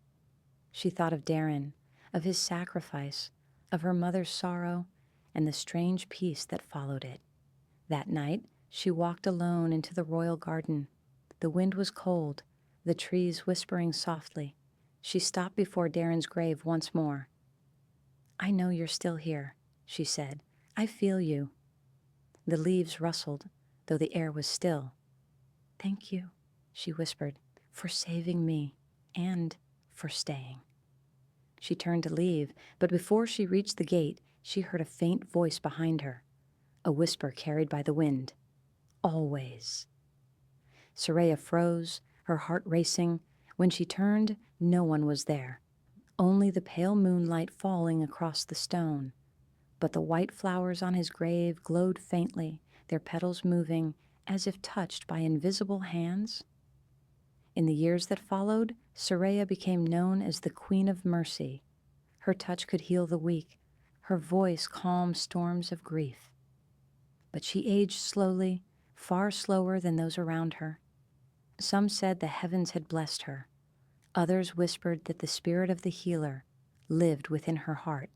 She thought of Darren, of his sacrifice, of her mother's sorrow, and the strange peace that followed it. That night, she walked alone into the royal garden. The wind was cold, the trees whispering softly. She stopped before Darren's grave once more. "I know you're still here," she said. "I feel you." The leaves rustled, though the air was still. "Thank you," she whispered, "for saving me and for staying." She turned to leave, but before she reached the gate, she heard a faint voice behind her, a whisper carried by the wind. "Always." Soraya froze, her heart racing. When she turned, no one was there, only the pale moonlight falling across the stone. But the white flowers on his grave glowed faintly, their petals moving as if touched by invisible hands. In the years that followed, Soraya became known as the Queen of Mercy. Her touch could heal the weak, her voice calmed storms of grief. But she aged slowly, far slower than those around her. Some said the heavens had blessed her. Others whispered that the spirit of the healer lived within her heart.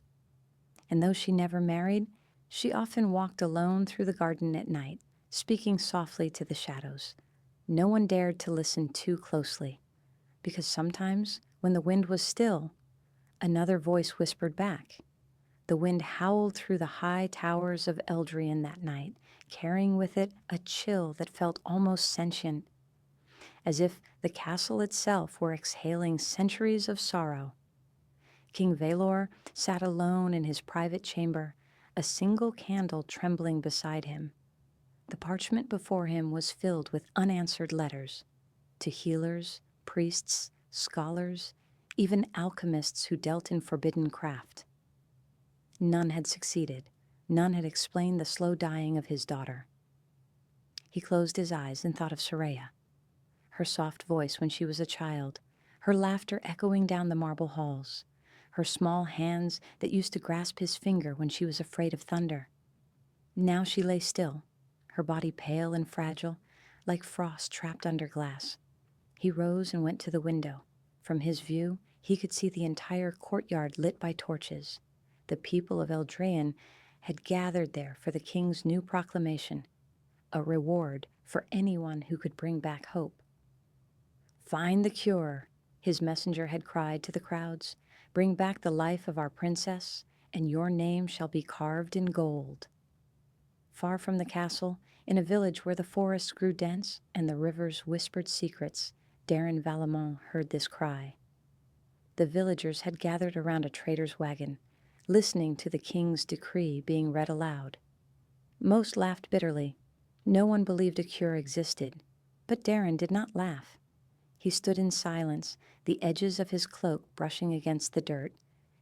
And though she never married, she often walked alone through the garden at night, speaking softly to the shadows. No one dared to listen too closely, because sometimes, when the wind was still, another voice whispered back. The wind howled through the high towers of Eldrian that night, carrying with it a chill that felt almost sentient, as if the castle itself were exhaling centuries of sorrow. King Velor sat alone in his private chamber, a single candle trembling beside him. The parchment before him was filled with unanswered letters to healers, priests, scholars, even alchemists who dealt in forbidden craft. None had succeeded. None had explained the slow dying of his daughter. He closed his eyes and thought of Soraya, her soft voice when she was a child, her laughter echoing down the marble halls, her small hands that used to grasp his finger when she was afraid of thunder. Now she lay still, her body pale and fragile, like frost trapped under glass. He rose and went to the window. From his view, he could see the entire courtyard lit by torches. the people of Eldraine had gathered there for the king's new proclamation, a reward for anyone who could bring back hope. "Find the cure," his messenger had cried to the crowds. "Bring back the life of our princess, and your name shall be carved in gold." Far from the castle, in a village where the forests grew dense and the rivers whispered secrets, Daron Valamont heard this cry. The villagers had gathered around a trader's wagon, listening to the king's decree being read aloud. Most laughed bitterly. No one believed a cure existed, but Daron did not laugh. He stood in silence, the edges of his cloak brushing against the dirt,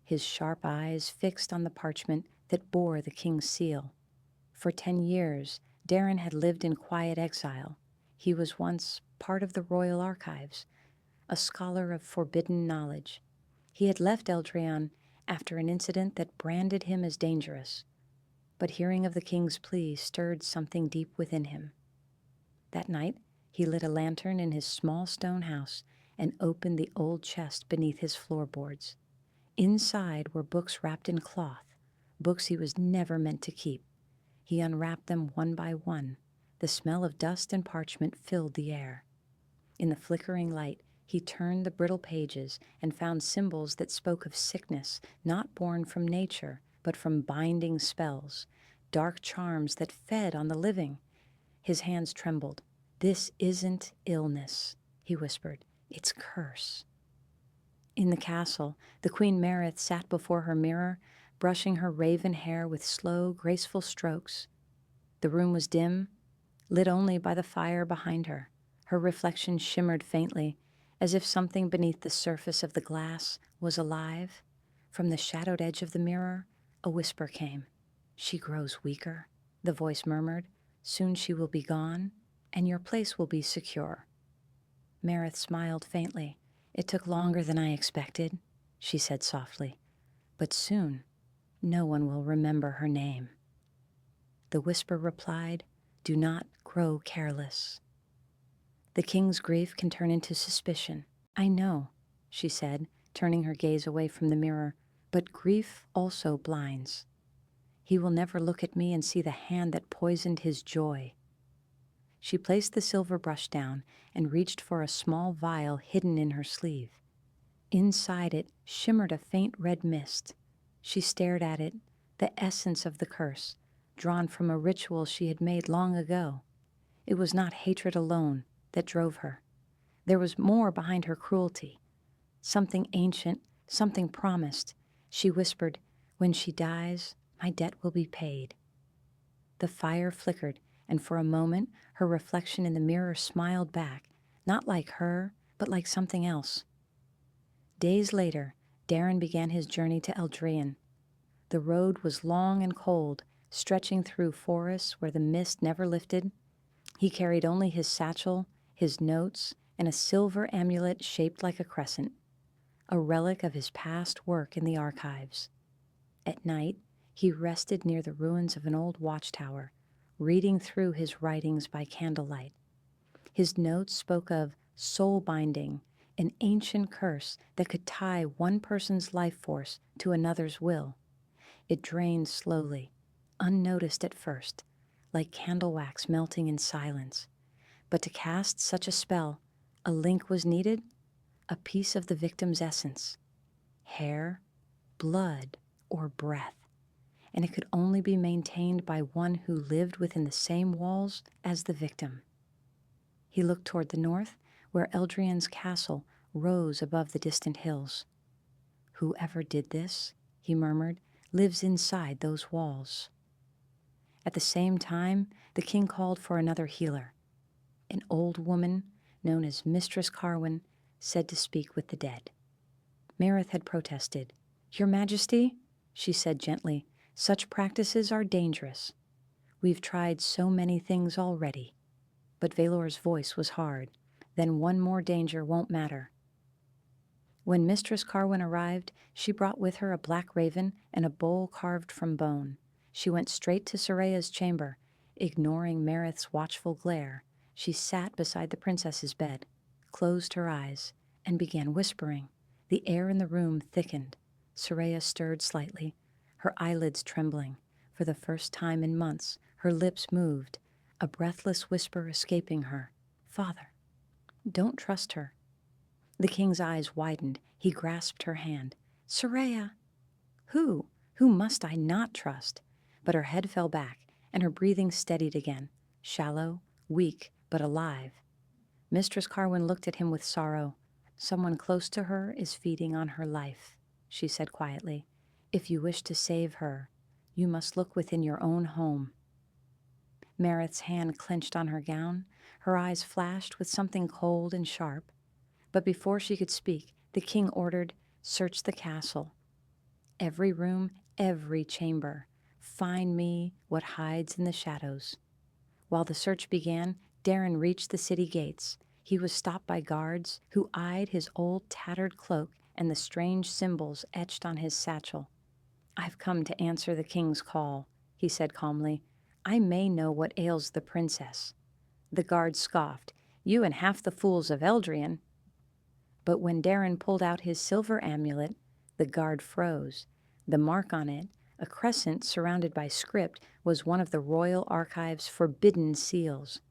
his sharp eyes fixed on the parchment that bore the king's seal. For 10 years, Daron had lived in quiet exile. He was once part of the royal archives, a scholar of forbidden knowledge. He had left Eldraine after an incident that branded him as dangerous, but hearing of the king's plea stirred something deep within him. That night, he lit a lantern in his small stone house and opened the old chest beneath his floorboards. Inside were books wrapped in cloth, books he was never meant to keep. He unwrapped them one by one. The smell of dust and parchment filled the air. In the flickering light, he turned the brittle pages and found symbols that spoke of sickness, not born from nature, but from binding spells, dark charms that fed on the living. His hands trembled. "This isn't illness," he whispered. "It's curse." In the castle, the Queen Marith sat before her mirror, brushing her raven hair with slow, graceful strokes. The room was dim, lit only by the fire behind her. Her reflection shimmered faintly, as if something beneath the surface of the glass was alive. From the shadowed edge of the mirror, a whisper came. "She grows weaker," the voice murmured. "Soon she will be gone, and your place will be secure." Marith smiled faintly. "It took longer than I expected," she said softly. "But soon, no one will remember her name." The whisper replied, "Do not grow careless." The king's grief can turn into suspicion. "I know," she said, turning her gaze away from the mirror, "but grief also blinds. He will never look at me and see the hand that poisoned his joy." She placed the silver brush down and reached for a small vial hidden in her sleeve. Inside it shimmered a faint red mist. She stared at it, the essence of the curse, drawn from a ritual she had made long ago. It was not hatred alone that drove her. There was more behind her cruelty. Something ancient, something promised. She whispered, "When she dies, my debt will be paid." The fire flickered, and for a moment her reflection in the mirror smiled back, not like her, but like something else. Days later, Daron began his journey to Eldraine. The road was long and cold, stretching through forests where the mist never lifted. He carried only his satchel, his notes, and a silver amulet shaped like a crescent, a relic of his past work in the archives. At night, he rested near the ruins of an old watchtower, reading through his writings by candlelight. His notes spoke of soul binding, an ancient curse that could tie one person's life force to another's will. It drained slowly, unnoticed at first, like candle wax melting in silence. But to cast such a spell, a link was needed, a piece of the victim's essence, hair, blood, or breath, and it could only be maintained by one who lived within the same walls as the victim. He looked toward the north, where Eldraine's castle rose above the distant hills. "Whoever did this," he murmured, "lives inside those walls." At the same time, the king called for another healer. An old woman, known as Mistress Carwyn, said to speak with the dead. Marith had protested. "Your Majesty," she said gently, "such practices are dangerous. We've tried so many things already." But Valor's voice was hard. "Then one more danger won't matter." When Mistress Carwyn arrived, she brought with her a black raven and a bowl carved from bone. She went straight to Soraya's chamber. Ignoring Marith's watchful glare, she sat beside the princess's bed, closed her eyes, and began whispering. The air in the room thickened. Soraya stirred slightly. her eyelids trembling. For the first time in months, her lips moved, a breathless whisper escaping her. "Father, don't trust her." The king's eyes widened. He grasped her hand. "Soraya!" Who? Who must I not trust? But her head fell back, and her breathing steadied again, shallow, weak, but alive. Mistress Carwin looked at him with sorrow. "Someone close to her is feeding on her life," she said quietly. "If you wish to save her, you must look within your own home." Meredith's hand clenched on her gown. Her eyes flashed with something cold and sharp. But before she could speak, the king ordered, "Search the castle. Every room, every chamber. Find me what hides in the shadows." While the search began, Darren reached the city gates. He was stopped by guards who eyed his old tattered cloak and the strange symbols etched on his satchel. "I've come to answer the king's call," he said calmly. "I may know what ails the princess." The guards scoffed. "You and half the fools of Eldrian." But when Darren pulled out his silver amulet, the guard froze. The mark on it, a crescent surrounded by script, was one of the Royal Archive's forbidden seals.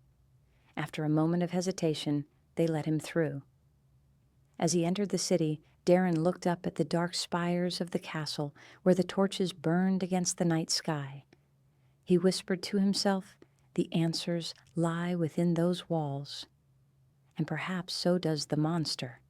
After a moment of hesitation, they let him through. As he entered the city, Darren looked up at the dark spires of the castle where the torches burned against the night sky. He whispered to himself, "The answers lie within those walls." And perhaps so does the monster.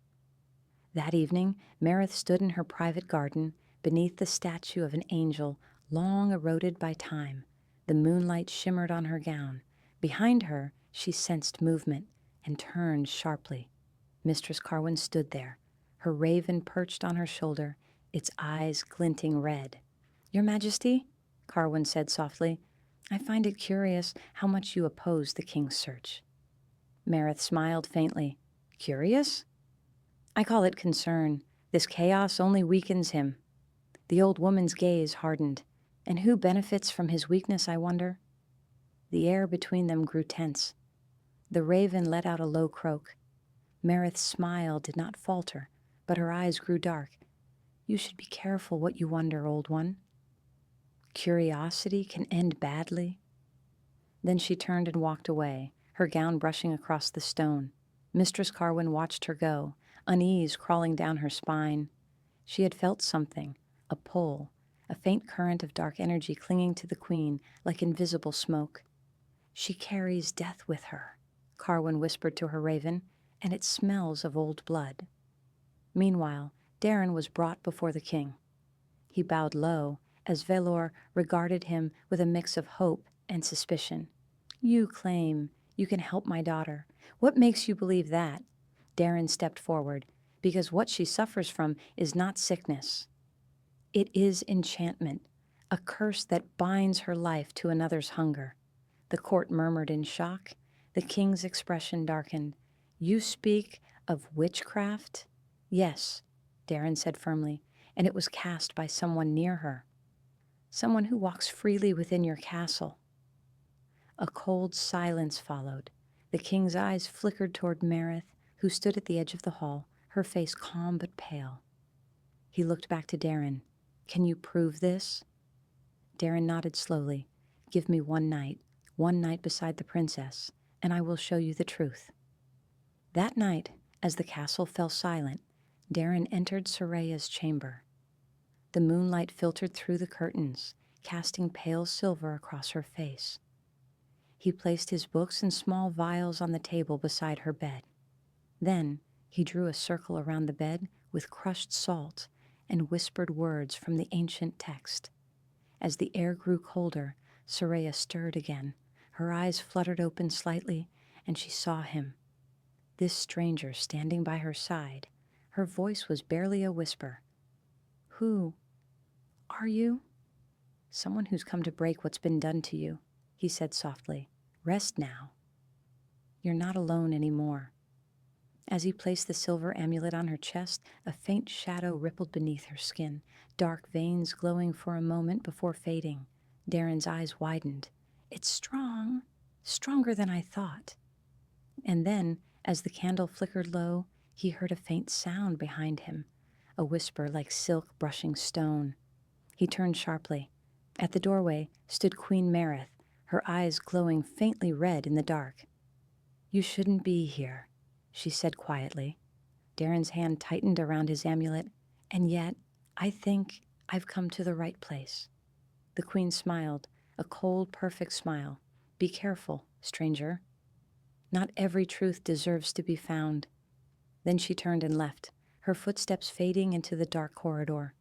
That evening, Meredith stood in her private garden beneath the statue of an angel long eroded by time. The moonlight shimmered on her gown. Behind her, she sensed movement and turned sharply. Mistress Carwin stood there, her raven perched on her shoulder, its eyes glinting red. "Your Majesty," Carwin said softly, "I find it curious how much you oppose the king's search." Meredith smiled faintly. "Curious?" "I call it concern. This chaos only weakens him." The old woman's gaze hardened. "And who benefits from his weakness, I wonder?" The air between them grew tense. The raven let out a low croak. Meredith's smile did not falter, but her eyes grew dark. "You should be careful what you wonder, old one. Curiosity can end badly." Then she turned and walked away, her gown brushing across the stone. Mistress Carwin watched her go, unease crawling down her spine. She had felt something, a pull, a faint current of dark energy clinging to the queen like invisible smoke. "She carries death with her," Carwin whispered to her raven, "and it smells of old blood." Meanwhile, Darren was brought before the king. He bowed low as Velor regarded him with a mix of hope and suspicion. "You claim you can help my daughter. What makes you believe that?" Darren stepped forward. "Because what she suffers from is not sickness. It is enchantment, a curse that binds her life to another's hunger." The court murmured in shock. The king's expression darkened. "You speak of witchcraft?" "Yes," Darren said firmly, "and it was cast by someone near her. Someone who walks freely within your castle." A cold silence followed. The king's eyes flickered toward Meredith, who stood at the edge of the hall, her face calm but pale. He looked back to Darren. "Can you prove this?" Darren nodded slowly. "Give me one night beside the princess, and I will show you the truth." That night, as the castle fell silent, Darren entered Soraya's chamber. The moonlight filtered through the curtains, casting pale silver across her face. He placed his books and small vials on the table beside her bed. Then he drew a circle around the bed with crushed salt and whispered words from the ancient text. As the air grew colder, Soraya stirred again. Her eyes fluttered open slightly, and she saw him. This stranger standing by her side. Her voice was barely a whisper. "Who are you?" "Someone who's come to break what's been done to you," he said softly. "Rest now. You're not alone anymore." As he placed the silver amulet on her chest, a faint shadow rippled beneath her skin, dark veins glowing for a moment before fading. Darren's eyes widened. "It's strong, stronger than I thought." And then, as the candle flickered low, he heard a faint sound behind him, a whisper like silk brushing stone. He turned sharply. At the doorway stood Queen Marith, her eyes glowing faintly red in the dark. "You shouldn't be here," she said quietly. Darren's hand tightened around his amulet. "And yet, I think I've come to the right place." The queen smiled, a cold, perfect smile. "Be careful, stranger. Not every truth deserves to be found." Then she turned and left, her footsteps fading into the dark corridor.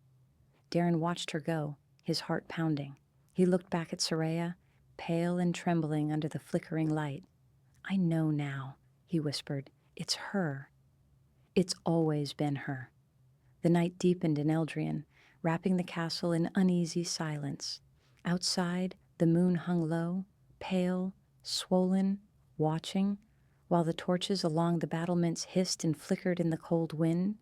Darren watched her go, his heart pounding. He looked back at Soraya, pale and trembling under the flickering light. "I know now," he whispered. "It's her. It's always been her." The night deepened in Eldrian, wrapping the castle in uneasy silence. Outside, the moon hung low, pale, swollen, watching, while the torches along the battlements hissed and flickered in the cold wind.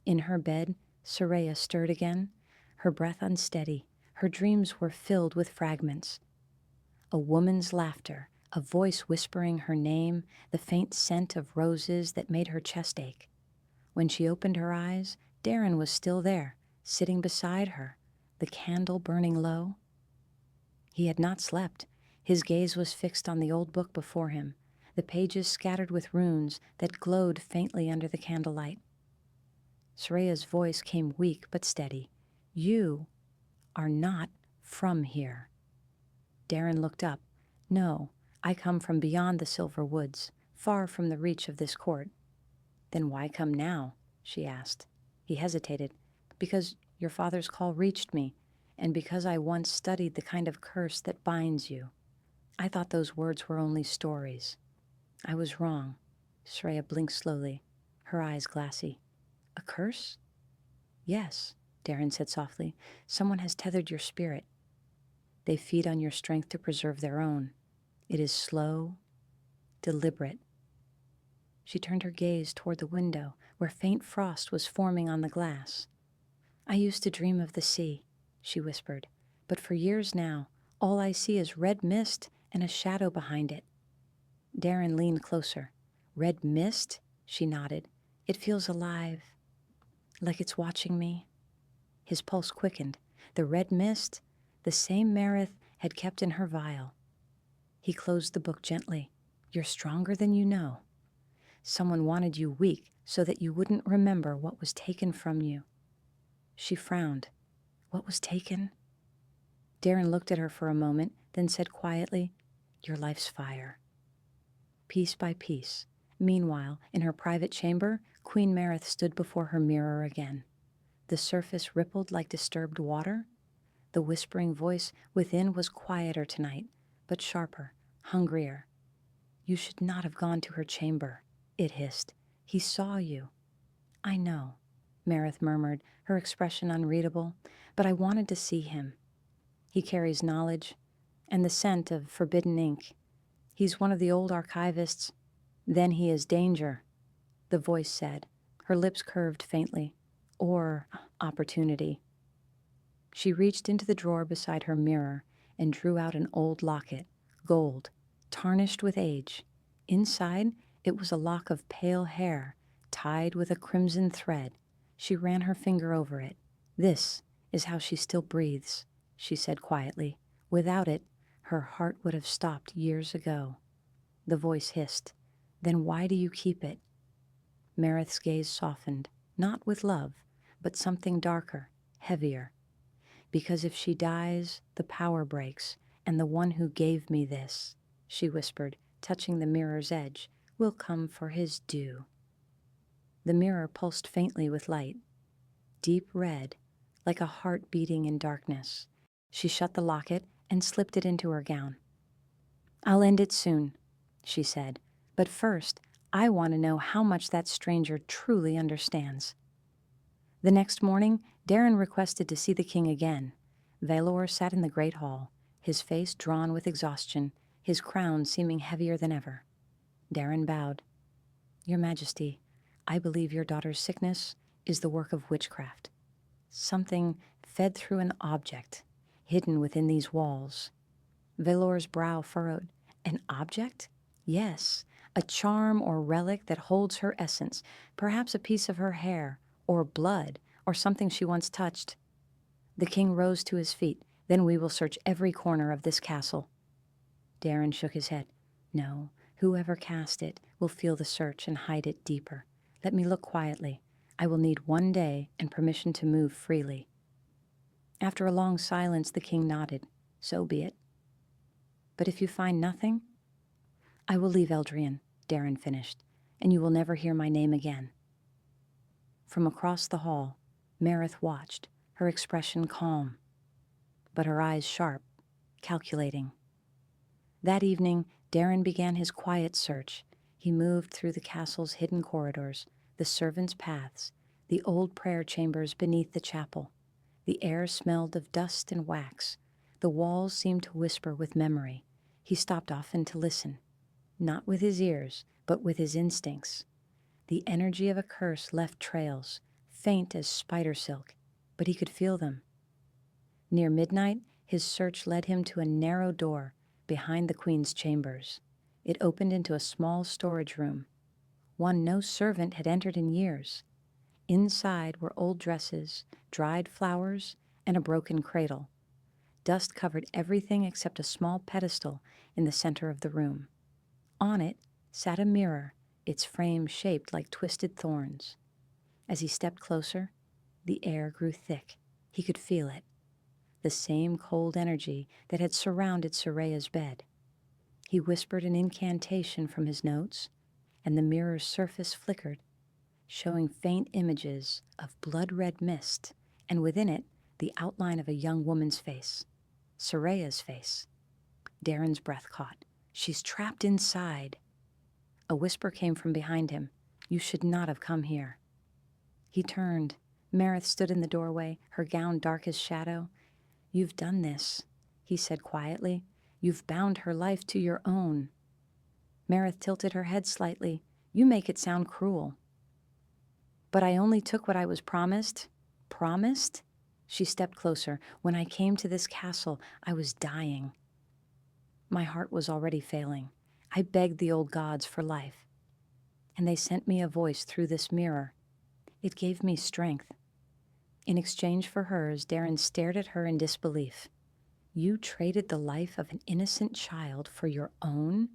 In her bed, Soraya stirred again, her breath unsteady. Her dreams were filled with fragments. A woman's laughter, a voice whispering her name, the faint scent of roses that made her chest ache. When she opened her eyes, Darren was still there, sitting beside her, the candle burning low. He had not slept. His gaze was fixed on the old book before him, the pages scattered with runes that glowed faintly under the candlelight. Soraya's voice came weak but steady. "You are not from here." Darren looked up. "No, I come from beyond the silver woods, far from the reach of this court." "Then why come now?" she asked. He hesitated. "Because your father's call reached me, and because I once studied the kind of curse that binds you. I thought those words were only stories. I was wrong." Soraya blinked slowly, her eyes glassy. "A curse?" "Yes," Darren said softly. "Someone has tethered your spirit. They feed on your strength to preserve their own. It is slow, deliberate." She turned her gaze toward the window, where faint frost was forming on the glass. "I used to dream of the sea," she whispered, "but for years now, all I see is red mist and a shadow behind it." Darren leaned closer. "Red mist?" she nodded. "It feels alive, like it's watching me." His pulse quickened. The red mist, the same Marith had kept in her vial. He closed the book gently. "You're stronger than you know. Someone wanted you weak so that you wouldn't remember what was taken from you." She frowned. "What was taken?" Darren looked at her for a moment, then said quietly, "Your life's fire." Piece by piece. Meanwhile, in her private chamber, Queen Marith stood before her mirror again. The surface rippled like disturbed water. The whispering voice within was quieter tonight, but sharper, hungrier. "You should not have gone to her chamber," it hissed. "He saw you." "I know," Marith murmured, her expression unreadable, "but I wanted to see him. He carries knowledge and the scent of forbidden ink. He's one of the old archivists. Then he is danger," the voice said, her lips curved faintly. "Or opportunity." She reached into the drawer beside her mirror and drew out an old locket, gold, tarnished with age. Inside, it was a lock of pale hair, tied with a crimson thread. She ran her finger over it. "This is how she still breathes," she said quietly. "Without it, her heart would have stopped years ago." The voice hissed. "Then why do you keep it?" Marith's gaze softened, not with love, but something darker, heavier. "Because if she dies, the power breaks, and the one who gave me this," she whispered, touching the mirror's edge, "will come for his due." The mirror pulsed faintly with light, deep red, like a heart beating in darkness. She shut the locket and slipped it into her gown. "I'll end it soon," she said, "but first, I want to know how much that stranger truly understands." The next morning, Darren requested to see the king again. Valor sat in the great hall, his face drawn with exhaustion, his crown seeming heavier than ever. Darren bowed. "Your Majesty, I believe your daughter's sickness is the work of witchcraft. Something fed through an object, hidden within these walls." Valor's brow furrowed. "An object?" "Yes, a charm or relic that holds her essence, perhaps a piece of her hair, or blood, or something she once touched." The king rose to his feet. Then we will search every corner of this castle. Darren shook his head. No, whoever cast it will feel the search and hide it deeper. Let me look quietly. I will need 1 day and permission to move freely. After a long silence, the king nodded. So be it. But if you find nothing, I will leave Eldrian, Darren finished, and you will never hear my name again. From across the hall, Meredith watched, her expression calm, but her eyes sharp, calculating. That evening, Darren began his quiet search. He moved through the castle's hidden corridors, the servants' paths, the old prayer chambers beneath the chapel. The air smelled of dust and wax. The walls seemed to whisper with memory. He stopped often to listen, not with his ears, but with his instincts. The energy of a curse left trails, faint as spider silk, but he could feel them. Near midnight, his search led him to a narrow door behind the queen's chambers. It opened into a small storage room, one no servant had entered in years. Inside were old dresses, dried flowers, and a broken cradle. Dust covered everything except a small pedestal in the center of the room. On it sat a mirror, its frame shaped like twisted thorns. As he stepped closer, the air grew thick. He could feel it, the same cold energy that had surrounded Soraya's bed. He whispered an incantation from his notes, and the mirror's surface flickered, showing faint images of blood-red mist, and within it, the outline of a young woman's face, Soraya's face. Darren's breath caught. She's trapped inside. A whisper came from behind him. You should not have come here. He turned. Meredith stood in the doorway, her gown dark as shadow. You've done this, he said quietly. You've bound her life to your own. Meredith tilted her head slightly. You make it sound cruel. But I only took what I was promised. Promised? She stepped closer. When I came to this castle, I was dying. My heart was already failing. I begged the old gods for life, and they sent me a voice through this mirror. It gave me strength. In exchange for hers, Darren stared at her in disbelief. You traded the life of an innocent child for your own?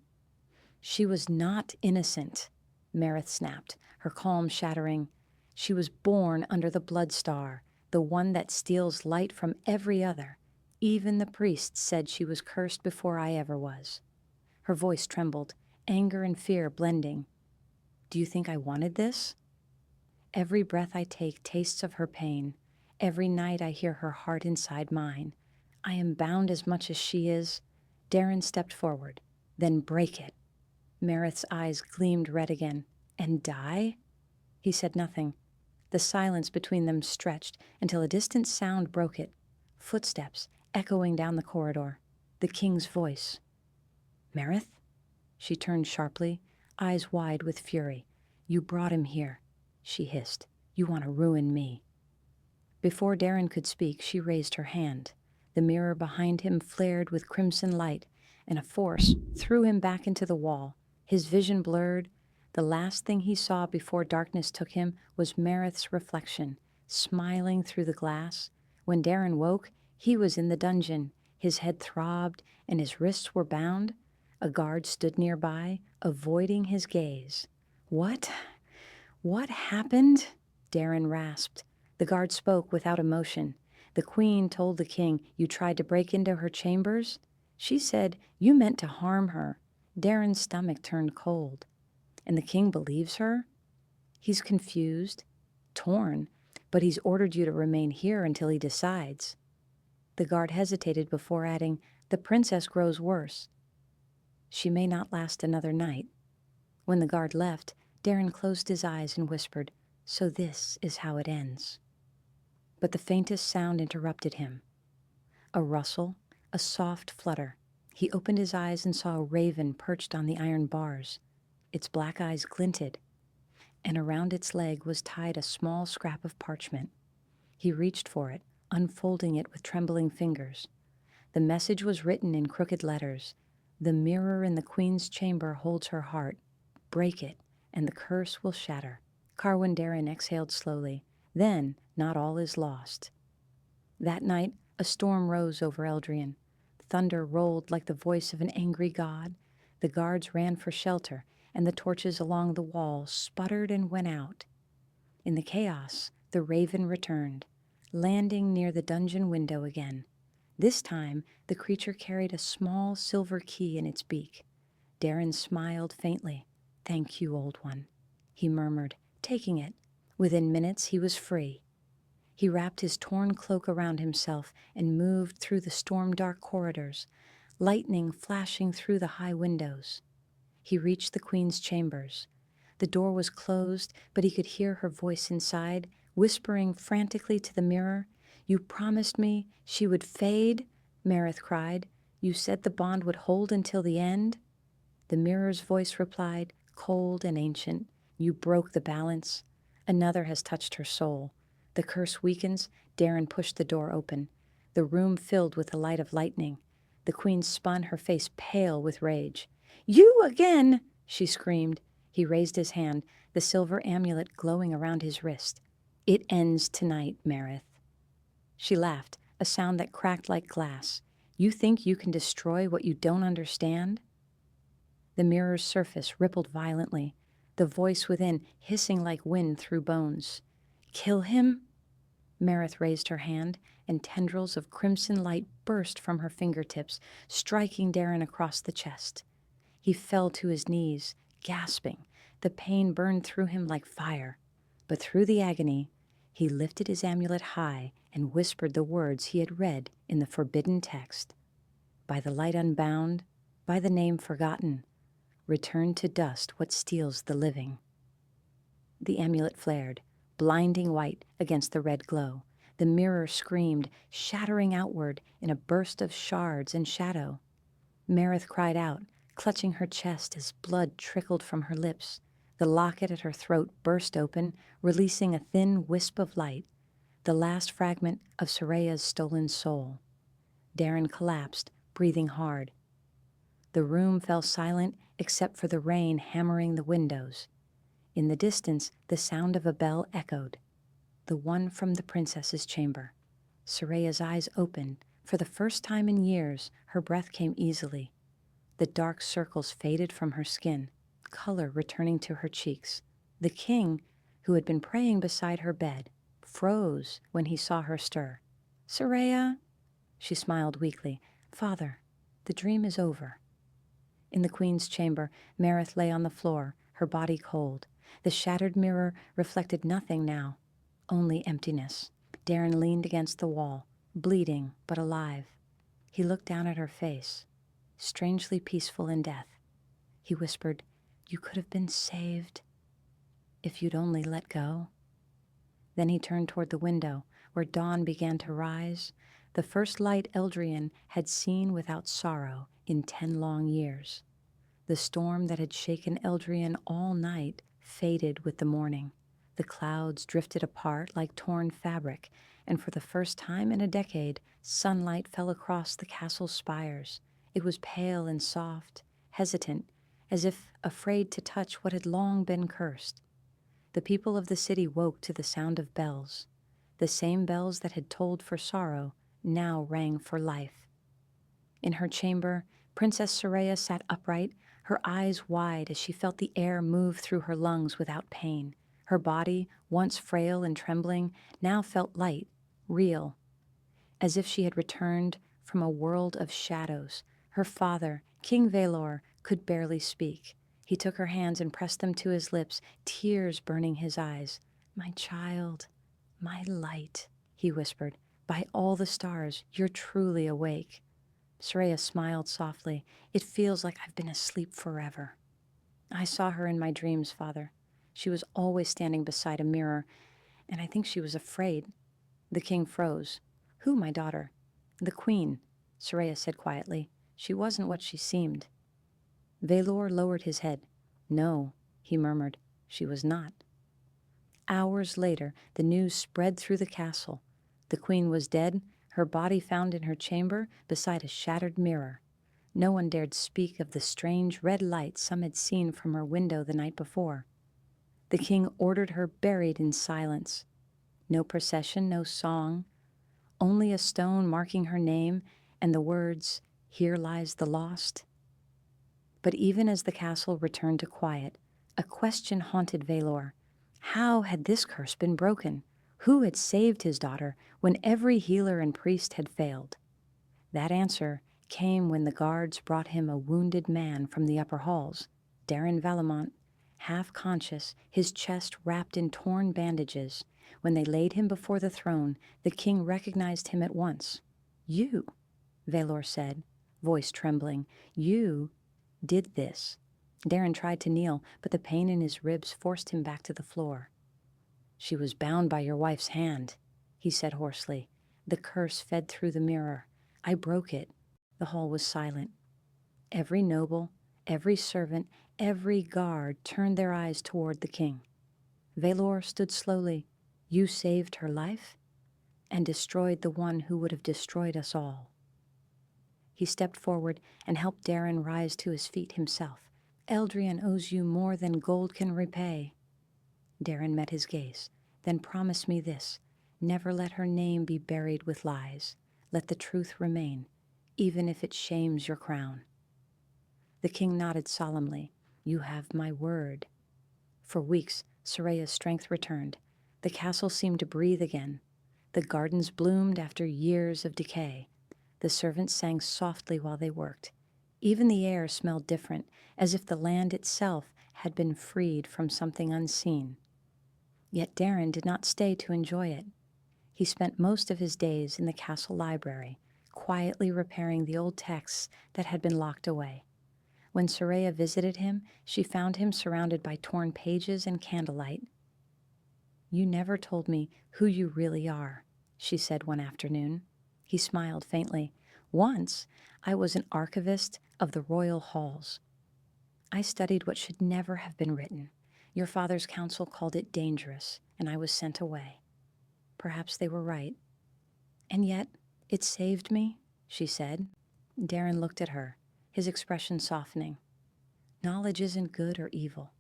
She was not innocent, Meredith snapped, her calm shattering. She was born under the blood star, the one that steals light from every other. Even the priests said she was cursed before I ever was. Her voice trembled, anger and fear blending. Do you think I wanted this? Every breath I take tastes of her pain. Every night I hear her heart inside mine. I am bound as much as she is. Darren stepped forward. Then break it. Meredith's eyes gleamed red again. And die? He said nothing. The silence between them stretched until a distant sound broke it. Footsteps echoing down the corridor. The king's voice. Meredith? She turned sharply, eyes wide with fury. You brought him here, she hissed. You want to ruin me. Before Darren could speak, she raised her hand. The mirror behind him flared with crimson light, and a force threw him back into the wall. His vision blurred. The last thing he saw before darkness took him was Meredith's reflection, smiling through the glass. When Darren woke, he was in the dungeon. His head throbbed, and his wrists were bound. A guard stood nearby, avoiding his gaze. What happened? Darren rasped. The guard spoke without emotion. The queen told the king, you tried to break into her chambers? She said, you meant to harm her. Darren's stomach turned cold. And the king believes her? He's confused, torn, but he's ordered you to remain here until he decides. The guard hesitated before adding, the princess grows worse. She may not last another night. When the guard left, Darren closed his eyes and whispered, so this is how it ends. But the faintest sound interrupted him. A rustle, a soft flutter. He opened his eyes and saw a raven perched on the iron bars. Its black eyes glinted, and around its leg was tied a small scrap of parchment. He reached for it, unfolding it with trembling fingers. The message was written in crooked letters. The mirror in the queen's chamber holds her heart. Break it, and the curse will shatter. Carwyn Darren exhaled slowly. Then, not all is lost. That night, a storm rose over Eldrian. Thunder rolled like the voice of an angry god. The guards ran for shelter, and the torches along the wall sputtered and went out. In the chaos, the raven returned, landing near the dungeon window again. This time, the creature carried a small silver key in its beak. Darren smiled faintly. "Thank you, old one," he murmured, taking it. Within minutes, he was free. He wrapped his torn cloak around himself and moved through the storm-dark corridors, lightning flashing through the high windows. He reached the queen's chambers. The door was closed, but he could hear her voice inside, whispering frantically to the mirror. "You promised me she would fade," Marith cried. "You said the bond would hold until the end." The mirror's voice replied, cold and ancient. "You broke the balance. Another has touched her soul. The curse weakens." Darren pushed the door open. The room filled with the light of lightning. The queen spun, her face pale with rage. "You again!" she screamed. He raised his hand, the silver amulet glowing around his wrist. "It ends tonight, Marith." She laughed, a sound that cracked like glass. "You think you can destroy what you don't understand?" The mirror's surface rippled violently, the voice within hissing like wind through bones. "Kill him?" Marith raised her hand, and tendrils of crimson light burst from her fingertips, striking Darren across the chest. He fell to his knees, gasping. The pain burned through him like fire. But through the agony, he lifted his amulet high and whispered the words he had read in the forbidden text. "By the light unbound, by the name forgotten, return to dust what steals the living." The amulet flared, blinding white against the red glow. The mirror screamed, shattering outward in a burst of shards and shadow. Marith cried out, clutching her chest as blood trickled from her lips. The locket at her throat burst open, releasing a thin wisp of light, the last fragment of Soraya's stolen soul. Darren collapsed, breathing hard. The room fell silent except for the rain hammering the windows. In the distance, the sound of a bell echoed, the one from the princess's chamber. Soraya's eyes opened. For the first time in years, her breath came easily. The dark circles faded from her skin, color returning to her cheeks. The king, who had been praying beside her bed, froze when he saw her stir. "Soraya," she smiled weakly. "Father, the dream is over." In the queen's chamber, Marith lay on the floor, her body cold. The shattered mirror reflected nothing now, only emptiness. Darren leaned against the wall, bleeding but alive. He looked down at her face, strangely peaceful in death. He whispered, "You could have been saved if you'd only let go." Then he turned toward the window, where dawn began to rise, the first light Eldrian had seen without sorrow in 10 long years. The storm that had shaken Eldrian all night faded with the morning. The clouds drifted apart like torn fabric, and for the first time in a decade, sunlight fell across the castle's spires. It was pale and soft, hesitant, as if afraid to touch what had long been cursed. The people of the city woke to the sound of bells. The same bells that had tolled for sorrow now rang for life. In her chamber, Princess Soraya sat upright, her eyes wide as she felt the air move through her lungs without pain. Her body, once frail and trembling, now felt light, real, as if she had returned from a world of shadows. Her father, King Valor, could barely speak. He took her hands and pressed them to his lips, tears burning his eyes. "My child, my light," he whispered. "By all the stars, you're truly awake." Soraya smiled softly. "It feels like I've been asleep forever." "I saw her in my dreams, Father. She was always standing beside a mirror, and I think she was afraid." The king froze. "Who, my daughter?" "The queen," Soraya said quietly. "She wasn't what she seemed." Valor lowered his head. "No," he murmured. "She was not." Hours later, the news spread through the castle. The queen was dead, her body found in her chamber beside a shattered mirror. No one dared speak of the strange red light some had seen from her window the night before. The king ordered her buried in silence. No procession, no song, only a stone marking her name and the words, "Here lies the lost." But even as the castle returned to quiet, a question haunted Valor. How had this curse been broken? Who had saved his daughter when every healer and priest had failed? That answer came when the guards brought him a wounded man from the upper halls, Darren Valamont, half conscious, his chest wrapped in torn bandages. When they laid him before the throne, the king recognized him at once. "You," Valor said, voice trembling, "you did this." Darren tried to kneel, but the pain in his ribs forced him back to the floor. "She was bound by your wife's hand," he said hoarsely. The curse fed through the mirror. "I broke it." The hall was silent. Every noble, every servant, every guard turned their eyes toward the king. Valor stood slowly. "You saved her life and destroyed the one who would have destroyed us all." He stepped forward and helped Darren rise to his feet himself. "Eldrian owes you more than gold can repay." Darren met his gaze. "Then promise me this. Never let her name be buried with lies. Let the truth remain, even if it shames your crown." The king nodded solemnly. "You have my word." For weeks, Soraya's strength returned. The castle seemed to breathe again. The gardens bloomed after years of decay. The servants sang softly while they worked. Even the air smelled different, as if the land itself had been freed from something unseen. Yet Darren did not stay to enjoy it. He spent most of his days in the castle library, quietly repairing the old texts that had been locked away. When Soraya visited him, she found him surrounded by torn pages and candlelight. "You never told me who you really are," she said one afternoon. He smiled faintly. "Once, I was an archivist of the royal halls. I studied what should never have been written. Your father's council called it dangerous, and I was sent away. Perhaps they were right. And yet, it saved me," she said. Darren looked at her, his expression softening. "Knowledge isn't good or evil.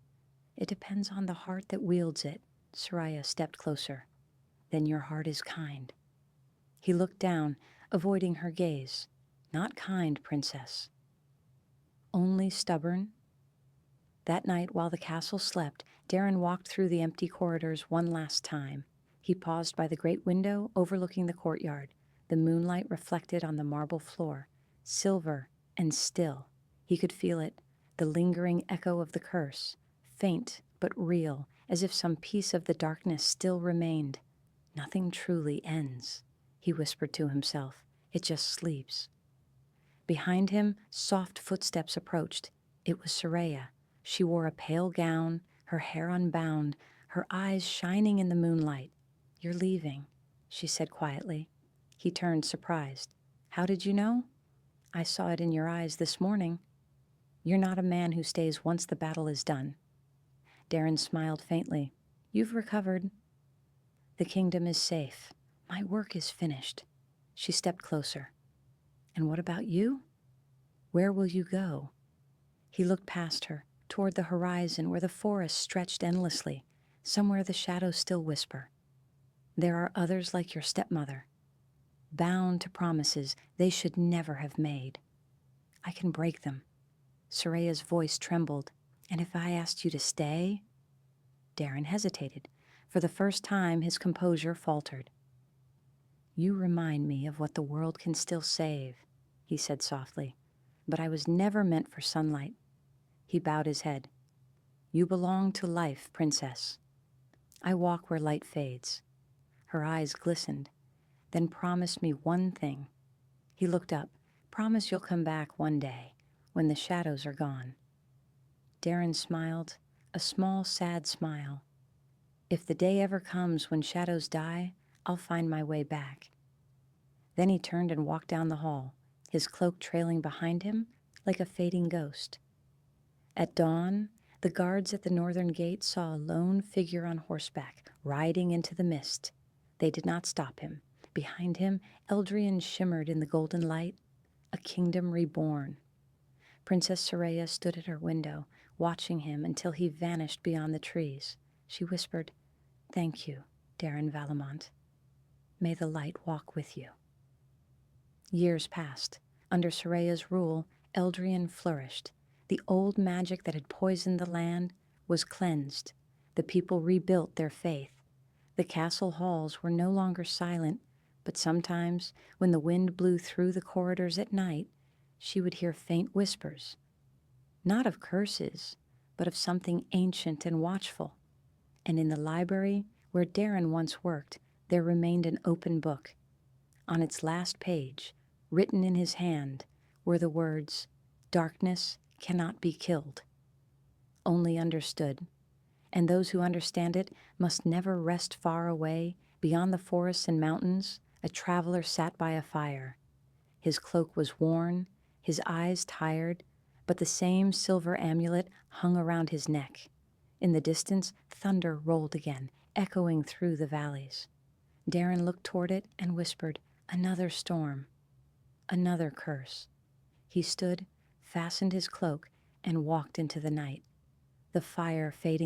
It depends on the heart that wields it." Soraya stepped closer. "Then your heart is kind." He looked down, avoiding her gaze. "Not kind, princess. Only stubborn." That night, while the castle slept, Darren walked through the empty corridors one last time. He paused by the great window overlooking the courtyard. The moonlight reflected on the marble floor, silver and still. He could feel it, the lingering echo of the curse, faint but real, as if some piece of the darkness still remained. "Nothing truly ends," he whispered to himself. "It just sleeps." Behind him, soft footsteps approached. It was Soraya. She wore a pale gown, her hair unbound, her eyes shining in the moonlight. "You're leaving," she said quietly. He turned, surprised. "How did you know?" "I saw it in your eyes this morning." "You're not a man who stays once the battle is done." Darren smiled faintly. "You've recovered." "The kingdom is safe. My work is finished." She stepped closer. "And what about you? Where will you go?" He looked past her, toward the horizon where the forest stretched endlessly. Somewhere the shadows still whisper. "There are others like your stepmother, bound to promises they should never have made. I can break them." Soraya's voice trembled. "And if I asked you to stay?" Darren hesitated. For the first time, his composure faltered. "You remind me of what the world can still save," he said softly. "But I was never meant for sunlight." He bowed his head. "You belong to life, princess. I walk where light fades." Her eyes glistened. "Then promise me one thing." He looked up. "Promise you'll come back one day, when the shadows are gone." Darren smiled, a small, sad smile. "If the day ever comes when shadows die, I'll find my way back." Then he turned and walked down the hall, his cloak trailing behind him like a fading ghost. At dawn, the guards at the northern gate saw a lone figure on horseback, riding into the mist. They did not stop him. Behind him, Eldrian shimmered in the golden light, a kingdom reborn. Princess Soraya stood at her window, watching him until he vanished beyond the trees. She whispered, "Thank you, Darren Valamont." May the light walk with you. Years passed. Under Soraya's rule, Eldrian flourished. The old magic that had poisoned the land was cleansed. The people rebuilt their faith. The castle halls were no longer silent, but sometimes, when the wind blew through the corridors at night, she would hear faint whispers, not of curses, but of something ancient and watchful. And in the library, where Darren once worked, there remained an open book. On its last page, written in his hand, were the words, "Darkness cannot be killed, only understood, and those who understand it must never rest far away. Beyond the forests and mountains, a traveler sat by a fire. His cloak was worn, his eyes tired, but the same silver amulet hung around his neck. In the distance, thunder rolled again, echoing through the valleys. Darren looked toward it and whispered, 'Another storm, another curse.' He stood, fastened his cloak, and walked into the night, the fire fading